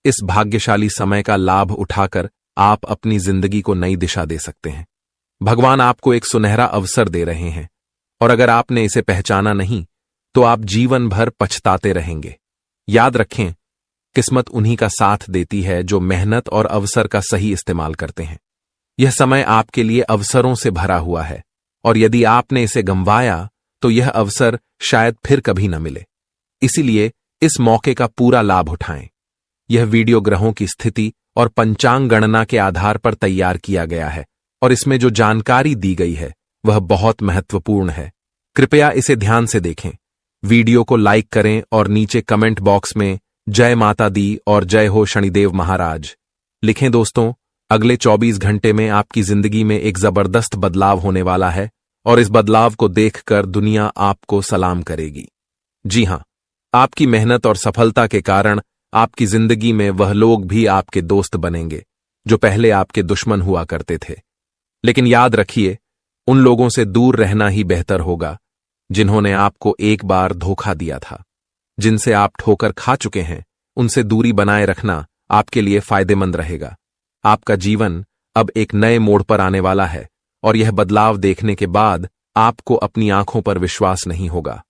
इस भाग्यशाली समय का लाभ उठाकर आप अपनी जिंदगी को नई दिशा दे सकते हैं। भगवान आपको एक सुनहरा अवसर दे रहे हैं, और अगर आपने इसे पहचाना नहीं तो आप जीवन भर पछताते रहेंगे। याद रखें, किस्मत उन्हीं का साथ देती है जो मेहनत और अवसर का सही इस्तेमाल करते हैं। यह समय आपके लिए अवसरों से भरा हुआ है, और यदि आपने इसे गंवाया तो यह अवसर शायद फिर कभी न मिले। इसीलिए इस मौके का पूरा लाभ उठाएं। यह वीडियो ग्रहों की स्थिति और पंचांग गणना के आधार पर तैयार किया गया है, और इसमें जो जानकारी दी गई है वह बहुत महत्वपूर्ण है। कृपया इसे ध्यान से देखें। वीडियो को लाइक करें और नीचे कमेंट बॉक्स में जय माता दी और जय हो शनिदेव महाराज लिखें। दोस्तों, अगले 24 घंटे में आपकी जिंदगी में एक जबरदस्त बदलाव होने वाला है, और इस बदलाव को देखकर दुनिया आपको सलाम करेगी। जी हां, आपकी मेहनत और सफलता के कारण आपकी जिंदगी में वह लोग भी आपके दोस्त बनेंगे जो पहले आपके दुश्मन हुआ करते थे। लेकिन याद रखिए, उन लोगों से दूर रहना ही बेहतर होगा जिन्होंने आपको एक बार धोखा दिया था। जिनसे आप ठोकर खा चुके हैं, उनसे दूरी बनाए रखना आपके लिए फायदेमंद रहेगा। आपका जीवन अब एक नए मोड़ पर आने वाला है, और यह बदलाव देखने के बाद आपको अपनी आंखों पर विश्वास नहीं होगा।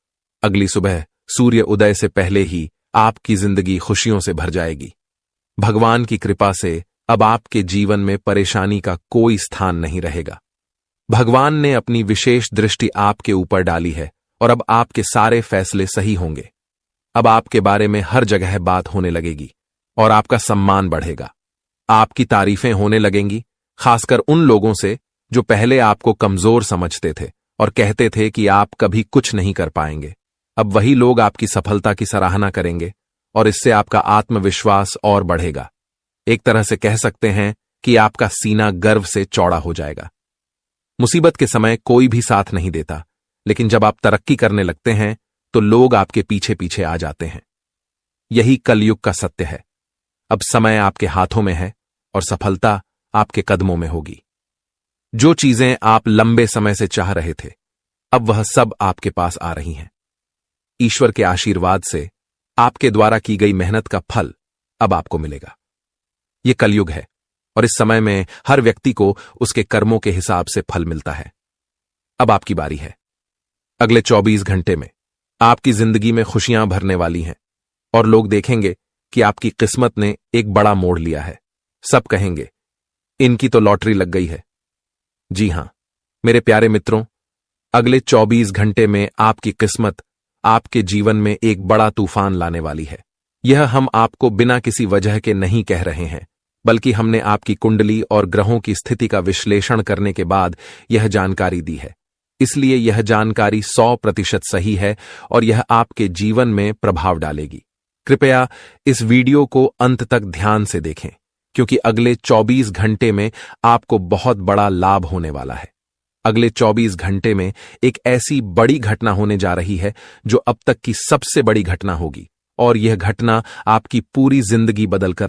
अगली सुबह सूर्य उदय से पहले ही आपकी जिंदगी खुशियों से भर जाएगी। भगवान की कृपा से अब आपके जीवन में परेशानी का कोई स्थान नहीं रहेगा। भगवान ने अपनी विशेष दृष्टि आपके ऊपर डाली है, और अब आपके सारे फैसले सही होंगे। अब आपके बारे में हर जगह बात होने लगेगी और आपका सम्मान बढ़ेगा। आपकी तारीफें होने लगेंगी खासकर उन लोगों से जो पहले आपको कमजोर समझते थे और कहते थे कि आप कभी कुछ नहीं कर पाएंगे। अब वही लोग आपकी सफलता की सराहना करेंगे और इससे आपका आत्मविश्वास और बढ़ेगा। एक तरह से कह सकते हैं कि आपका सीना गर्व से चौड़ा हो जाएगा। मुसीबत के समय कोई भी साथ नहीं देता, लेकिन जब आप तरक्की करने लगते हैं तो लोग आपके पीछे पीछे आ जाते हैं। यही कलयुग का सत्य है। अब समय आपके हाथों में है और सफलता आपके कदमों में होगी। जो चीजें आप लंबे समय से चाह रहे थे, अब वह सब आपके पास आ रही हैं। ईश्वर के आशीर्वाद से आपके द्वारा की गई मेहनत का फल अब आपको मिलेगा। यह कलयुग है और इस समय में हर व्यक्ति को उसके कर्मों के हिसाब से फल मिलता है। अब आपकी बारी है। अगले 24 घंटे में आपकी जिंदगी में खुशियां भरने वाली हैं और लोग देखेंगे कि आपकी किस्मत ने एक बड़ा मोड़ लिया है। सब कहेंगे, इनकी तो लॉटरी लग गई है। जी हां, मेरे प्यारे मित्रों, अगले 24 घंटे में आपकी किस्मत आपके जीवन में एक बड़ा तूफान लाने वाली है। यह हम आपको बिना किसी वजह के नहीं कह रहे हैं, बल्कि हमने आपकी कुंडली और ग्रहों की स्थिति का विश्लेषण करने के बाद यह जानकारी दी है। इसलिए यह जानकारी 100% सही है और यह आपके जीवन में प्रभाव डालेगी। कृपया इस वीडियो को अंत तक ध्यान से देखें, क्योंकि अगले 24 घंटे में आपको बहुत बड़ा लाभ होने वाला है। अगले 24 घंटे में एक ऐसी बड़ी घटना होने जा रही है जो अब तक की सबसे बड़ी घटना होगी और यह घटना आपकी पूरी जिंदगी बदलकर